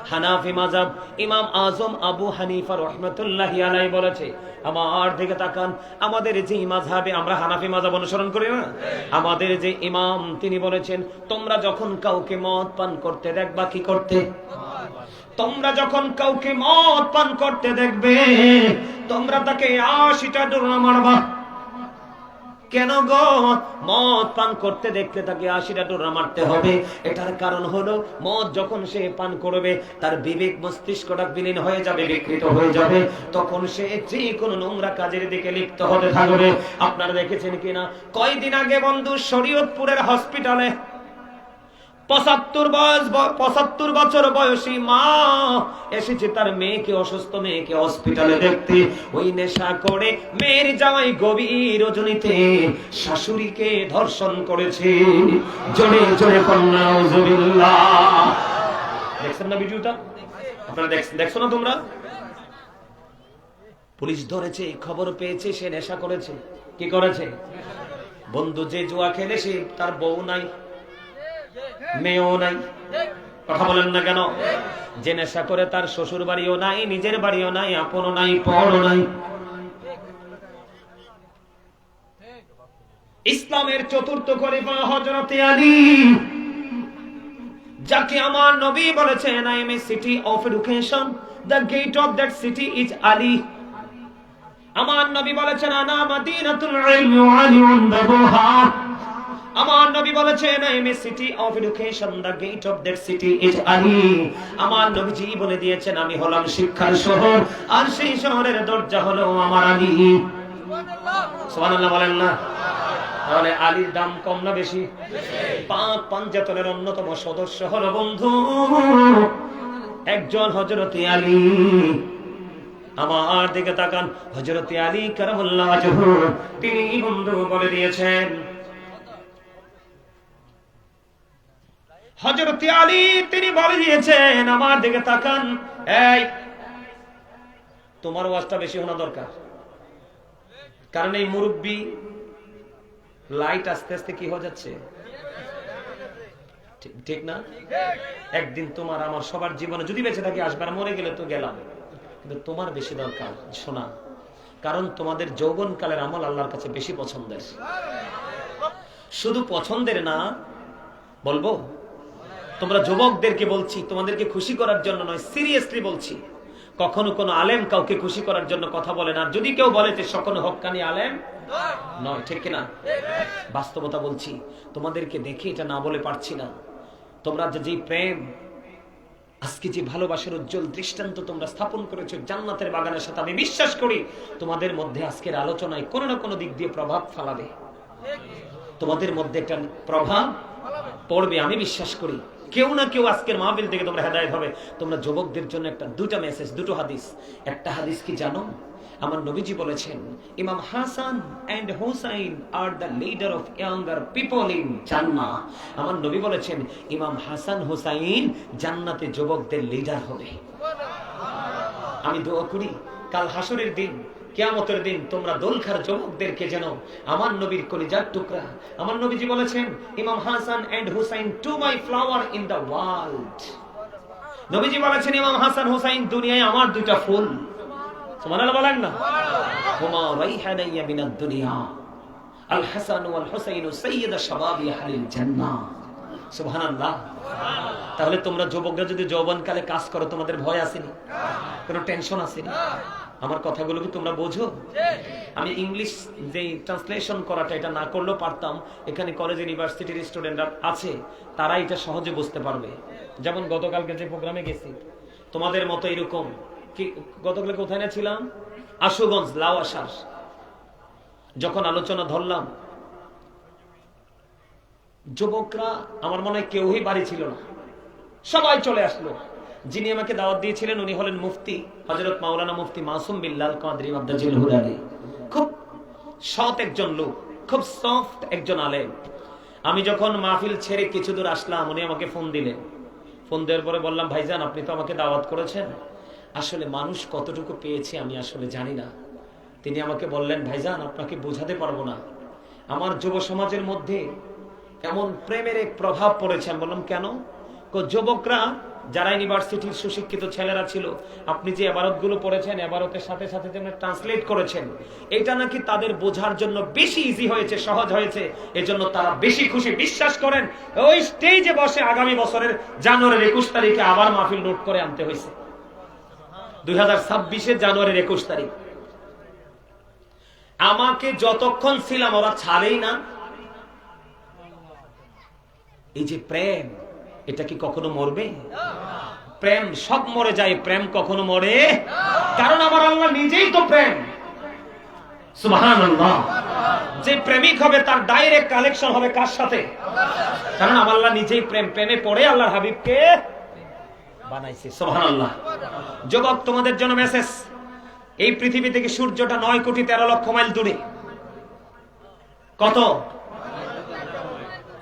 হানাফি মাযহাব। ইমাম আযম আবু হানিফা রাহমাতুল্লাহি আলাইহি বলেছে, আমার দিকে তাকান, আমাদের যে মাযহাবে আমরা হানাফি মাযহাব অনুসরণ করি না, আমাদের যে ইমাম তিনি বলেছেন, তোমরা যখন কাউকে মদ পান করতে দেখবা, কি করতে? তোমরা যখন কাউকে মদ পান করতে দেখবে, তোমরা তাকে 80টা ডোরা মারবা। কেন গো? মদ পান করতে দেখতে তাকে 80টা ডোরা মারতে হবে। এটার কারণ হলো মদ যখন সে পান করবে তার বিবেক মস্তিষ্কটা বিলীন হয়ে যাবে, বিকৃত হয়ে যাবে, তখন সে যে কোনো নোংরা কাজের দিকে লিপ্ত হতে থাকবে। আপনারা দেখেছেন কিনা, কয়দিন আগে বন্ধু শরীয়তপুরের হসপিটালে 75 বছর বয়সী মা এসেছে তার মেয়েকে, অসুস্থ মেয়েকে হসপিটালে দেখতে। ওই নেশা করে মেয়ের জামাই গভীর রজনীতে শাশুড়িকে ধর্ষণ করেছে। জোরে জোরে কন্যা নাউজুবিল্লাহ। দেখছেন না ভিডিওটা? আপনারা দেখছো না তোমরা? পুলিশ ধরেছে, খবর পেয়েছে সে নেশা করেছে। কি করেছে বন্ধু? যে জুয়া খেলে সে তার বউ নাই, মেয়েও নাই। কথা বলেন না কেন? যে নেশা করে তার শ্বশুর বাড়িও নাই, নিজের বাড়িও নাই, আপনও নাই, পরও নাই। ইসলামের চতুর্থ খলিফা হযরত আলী, যাকে আমার নবী বলেছেন, I am a city of education, the gate of that city is Ali. আমার নবী বলেছেন, আনা মাদিনাতুল ইলমি ওয়া আলিউন বাবুহা। আমার নবী বলেছেন, I am a city of education, the gate of that city is Ali. আমার নবীজি বলে দিয়েছেন, আমি হলাম শিক্ষার শহর, আর সেই শহরের দরজা হলো আমার আলী। সুবহানাল্লাহ বলেন না? তাহলে আলীর দাম কম না বেশি? পাক পাঞ্জাতনের অন্যতম সদস্য হলো বন্ধু একজন হযরত আলী। আমার দিকে তাকান, হযরত আলী কারামাল্লাহু ওয়াজহু, তিনি বন্ধু বলে দিয়েছেন, হযরত আলী তিনি বলে দিয়েছেন, আমার দিকে তাকান, এই তোমার ওয়াজটা বেশি শোনা দরকার, কারণ এই মুরব্বি লাইট আস্তে আস্তে কি হয়ে যাচ্ছে, ঠিক না? একদিন তোমার আমার সবার জীবনে যদি বেঁচে থাকি আসবে, আর মরে গেলে তো গেলাম, কিন্তু তোমার বেশি দরকার শোনা, কারণ তোমাদের যৌবনকালের আমল আল্লাহর কাছে বেশি পছন্দের। শুধু পছন্দের না, বলবো তোমরা যুবকদেরকে বলছি, তোমাদেরকে খুশি করার জন্য নয়, সিরিয়াসলি বলছি। কখনো কোনো আলেম কাউকে খুশি করার জন্য কথা বলে না। যদি কেউ বলে যে সকলে হক্কানি আলেম নয়, ঠিক কিনা? বাস্তবতা বলছি, তোমাদেরকে দেখে এটা না বলে পারছি না। তোমরা যে প্রেম, আজকে যে ভালোবাসার উজ্জ্বল দৃষ্টান্ত তোমরা স্থাপন করেছো জান্নাতের বাগানের সাথে, আমি বিশ্বাস করি তোমাদের মধ্যে আজকের আলোচনায় কোনো না কোনো দিক দিয়ে প্রভাব ফেলাবে, তোমাদের মধ্যে একটা প্রভাব পড়বে, আমি বিশ্বাস করি। কেউ না কেউ আজকের মাহফিল থেকে তোমরা হেদায়েত হবে। তোমরা যুবকদের জন্য দুটো মেসেজ, দুটো হাদিস। একটা হাদিস কি জানো? আমার নবীজি বলেছেন, ইমাম Hasan and Husain are the leader of younger people in জান্নাহ। আমার নবী বলেছেন, ইমাম হাসান হুসাইন জান্নাতে যুবকদের লিডার হবে। আমি দোয়া করি কাল হাসরের দিন, কিয়ামতের দিন তোমরা দোলখার যুবকদেরকে যেন আমার নবীর কলিজার টুকরা। আমার নবীজি বলেছেন, ইমাম Hasan and Husain to my flower in the world. নবীজি বলেছেন, ইমাম হাসান হুসাইন দুনিয়ায় আমার দুইটা ফুল। সুবহানাল্লাহ বলেন না? হুমা রাইহানাইয়া মিনাদ দুনিয়া, আল হাসান ওয়াল হুসাইন সাইয়্যিদা শাবাবি আহলিল জান্নাহ। সুবহানাল্লাহ। তাহলে তোমরা যুবকরা যদি যৌবনকালে কাজ করো, তোমাদের ভয় আসেনি? কোনো টেনশন আসেনি? আমার কথাগুলো কি তোমরা বোঝো? আমি ইংলিশ যে ট্রান্সলেশন করাটা, এটা না করলেও পারতাম। এখানে কলেজ ইউনিভার্সিটির স্টুডেন্টরা আছে, তারা এটা সহজে বুঝতে পারবে। যেমন গতকালকে যে প্রোগ্রামে গেছি, তোমাদের মতো এরকম কি, গতকাল কোথায় না ছিলাম? আশুগঞ্জ, লাউ আসার। যখন আলোচনা ধরলাম, যুবকরা আমার মনে হয় কেউই বাড়ি ছিল না, সবাই চলে আসলো। যিনি আমাকে দাওয়াত দিয়েছিলেন উনি হলেন মুফতি হযরত মাওলানা মুফতি মাসুম বিল্লাল কাদরি আব্দাজিল হুরানি। খুব সৎ একজন লোক, খুব সফট একজন আলেম। আমি যখন মাহফিল ছেড়ে কিছু দূর আসলাম, উনি আমাকে ফোন দিলেন। ফোন দেওয়ার পরে বললাম, ভাইজান আপনি তো আমাকে দাওয়াত করেছেন, আসলে মানুষ কতটুকু পেয়েছে আমি আসলে জানি না। তিনি আমাকে বললেন, ভাইজান আপনাকে বোঝাতে পারবো না, আমার যুব সমাজের মধ্যে এমন প্রেমের এক প্রভাব পড়েছে। আমি বললাম কেন? যুবকরা যারা ইউনিভার্সিটির সুশিক্ষিত ছেলেরা ছিল, আপনি যে ইবারতগুলো পড়েছেন, ইবারতের সাথে সাথে যেমন ট্রান্সলেট করেছেন, এটা নাকি তাদের বোঝার জন্য বেশি ইজি হয়েছে, সহজ হয়েছে, এজন্য তারা বেশি খুশি। বিশ্বাস করেন, ওই স্টেজে বসে আগামী বছরের জানুয়ারির 21 তারিখে আবার মাহফিল নোট করে আনতে হয়েছে। 2026 জানুয়ারির 21 তারিখ। আমাকে যতক্ষণ ছিলাম ওরা ছাড়েই না। এই যে প্রেম, এটা কি কখনো মরবে? প্রেম সব মরে যায়, প্রেম কখনো মরে? কারণ আমার আল্লাহ নিজেই তো প্রেম। সুবহানাল্লাহ। যে প্রেমিক হবে তার ডাইরেক্ট কানেকশন হবে কার সাথে? কারণ আমার আল্লাহ নিজেই প্রেম। প্রেমে পড়ে আল্লাহর হাবিবকে বানাইছে। সুবহানাল্লাহ। যুবক, তোমাদের জন্য মেসেজ। এই পৃথিবী থেকে সূর্যটা 9,13,00,000 মাইল দূরে। কত?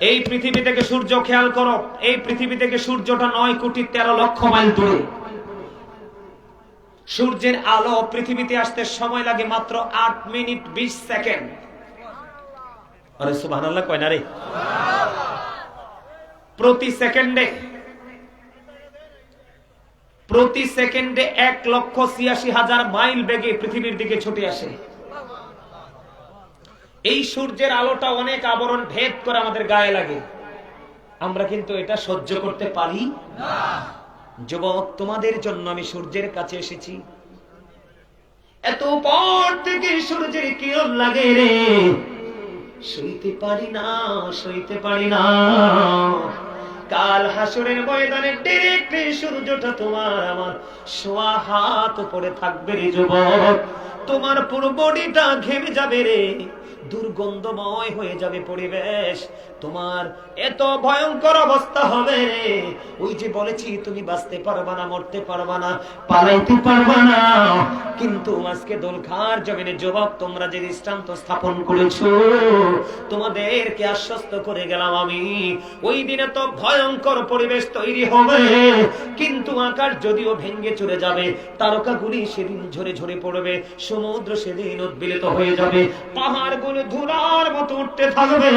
এই পৃথিবী থেকে সূর্য, খেয়াল করো, এই পৃথিবী থেকে সূর্যটা 9,13,00,000 মাইল দূরে। সূর্যের আলো পৃথিবীতে আসতে সময় লাগে মাত্র 8 মিনিট 20 সেকেন্ড। আরে সুবহানাল্লাহ কয় না রে? প্রতি সেকেন্ডে 1,86,000 মাইল বেগে পৃথিবীর দিকে ছুটে আসে। এই সূর্যের আলোটা অনেক আবরণ ভেদ করে আমাদের গায়ে লাগে, আমরা কিন্তু এটা সহ্য করতে পারি না। যুবক, তোমাদের জন্য আমি সূর্যের কাছে এসেছি। এত পর থেকে সূর্যের কিরণ লাগে রে, সইতে পারি না। কাল হাসরের ময়দানে ডাইরেক্ট সূর্যটা তোমার আমার সোয়া হাত উপরে থাকবে রে যুবক। তোমার পুরো বডিটা ঘেমে যাবে রে, দুর্গন্ধময় হয়ে যাবে পরিবেশ, তোমার এত ভয়ঙ্কর অবস্থা হবে রে। ওই যে বলেছি তুমি বাঁচতে পারবা না, মরতে পারবা না, পালাইতে পারবা না, কিন্তু আজকে দোলখার জমিনে যুবক তোমরা যে দৃষ্টান্ত স্থাপন করেছো, তোমাদেরকে আশ্বস্ত করে গেলাম আমি, ওই দিনে তো ভয়ঙ্কর পরিবেশ তৈরি হবে, কিন্তু আকাশ যদিও ভেঙে চলে যাবে, তারকাগুলি সেদিন ঝরে ঝরে পড়বে, সমুদ্র সেদিন উদ্বেলিত হয়ে যাবে, পাহাড়গুলো ধুলার মতো উঠতে থাকবে,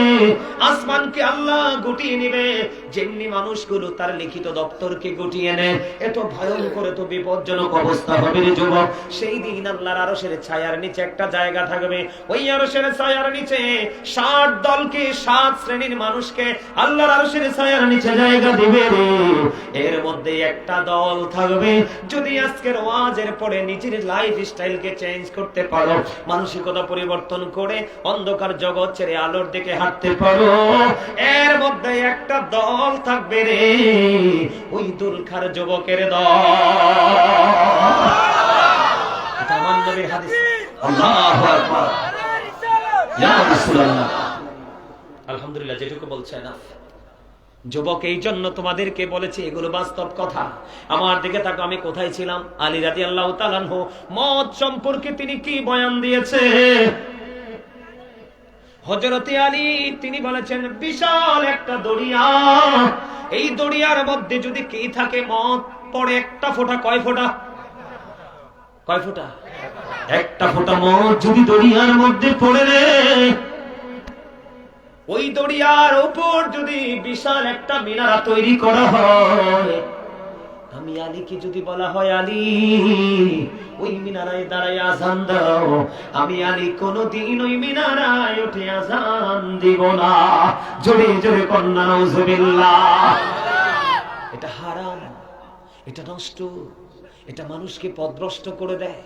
আসমানকে আল্লাহ গুটিয়ে নেবে, যেমনি মানুষগুলো তার লিখিত দপ্তরকে গুটিয়ে নেয়। এত ভয়ঙ্কর, এত বিপজ্জনক অবস্থা হবে রে যুবক। সেই দিন আল্লাহর আরশের ছায়ার নিচে একটা জায়গা থাকবে, ওই আরশের ছায়ার নিচে 60 দলকে, 7 শ্রেণীর মানুষকে আল্লাহর আরশের ছায়ার নিচে জায়গা দিবে রে। এর মধ্যে একটা দল থাকবে, যদি আজকের ওয়াজের পরে নিজের লাইফ স্টাইলকে চেঞ্জ করতে পারো, মানসিকতা পরিবর্তন করে অন্ধকার জগৎ ছেড়ে আলোর দিকে হাঁটতে পারো, এর মধ্যে একটা দল থাকবে রে, ওই দুলখার যুবকের দল। এটা আমার নবীর হাদিস। আল্লাহু আকবার, ইয়া রাসূলুল্লাহ। আলহামদুলিল্লাহ, যেটুকু বলছে না যুবক, এই জন্য তোমাদেরকে বলেছি, এগুলো বাস্তব কথা। আমার দিকে তাকো, আমি কোথায় ছিলাম? আলী রাদিয়াল্লাহু তাআলা আনহু মদ সম্পর্কে তিনি কি বয়ান দিয়েছে? হযরতে আলী তিনি বলেছেন, বিশাল একটা দরিয়া, এই দরিয়ার মধ্যে যদি কি থাকে, মদ পড়ে একটা ফোঁটা, কয় ফোঁটা? একটা ফোঁটা মদ যদি দরিয়ার মধ্যে পড়ে রে, ওই দরিয়ার উপর যদি বিশাল একটা মিনারা তৈরি করা হয়, আমি আলীকে যদি বলা হয়, আলী ওই মিনারায় দাঁড়ায় আযান দাও, আমি আলী কোনদিন ওই মিনারায় উঠে আযান দিব না। জোরে জোরে কন্যা নাউজুবিল্লাহ। এটা হারাম, এটা নষ্ট, এটা মানুষকে পথভ্রষ্ট করে দেয়,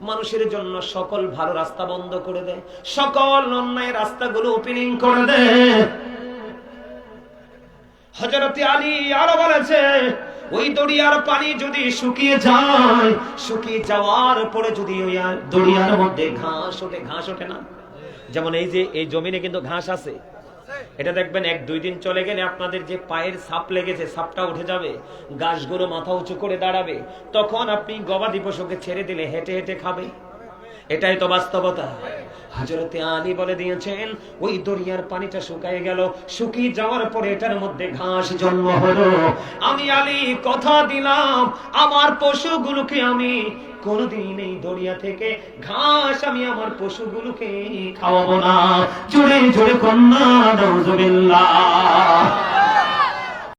মানুষের জন্য সকল ভালো রাস্তা বন্ধ করে দেয়, সকল অন্যায় রাস্তাগুলো ওপেনিং করে দেয়। হযরতে আলী আরো বলেছে, ওই দরিয়ার পানি যদি শুকিয়ে যায়, শুকিয়ে যাওয়ার পরে যদি ওই দরিয়ার মধ্যে ঘাস ওঠে না, যেমন এই যে এই জমিনে কিন্তু ঘাস আছে, এটা দেখবেন 1-2 দিন চলে গেলে আপনাদের যে পায়ের ছাপ লেগেছে, ছাপটা উঠে যাবে, গাছগুলো মাথা উঁচু করে দাঁড়াবে, তখন আপনি গবাদি পশুকে ছেড়ে দিলে হেঁটে হেঁটে খাবে। এটাই তো বাস্তবতা। হযরতে আলী বলে দিয়েছেন, ওই দরিয়ার পানিটা শুকিয়ে গেল, শুকিয়ে যাওয়ার পরে এটার মধ্যে ঘাস জন্ম হলো, আমি আলী কথা দিলাম, আমার পশুগুলোকে আমি কোনদিন এই দরিয়া থেকে ঘাস আমি আমার পশুগুলোকে খাওয়াবো না। জোরে জোরে কন্যা নাউজুবিল্লাহ।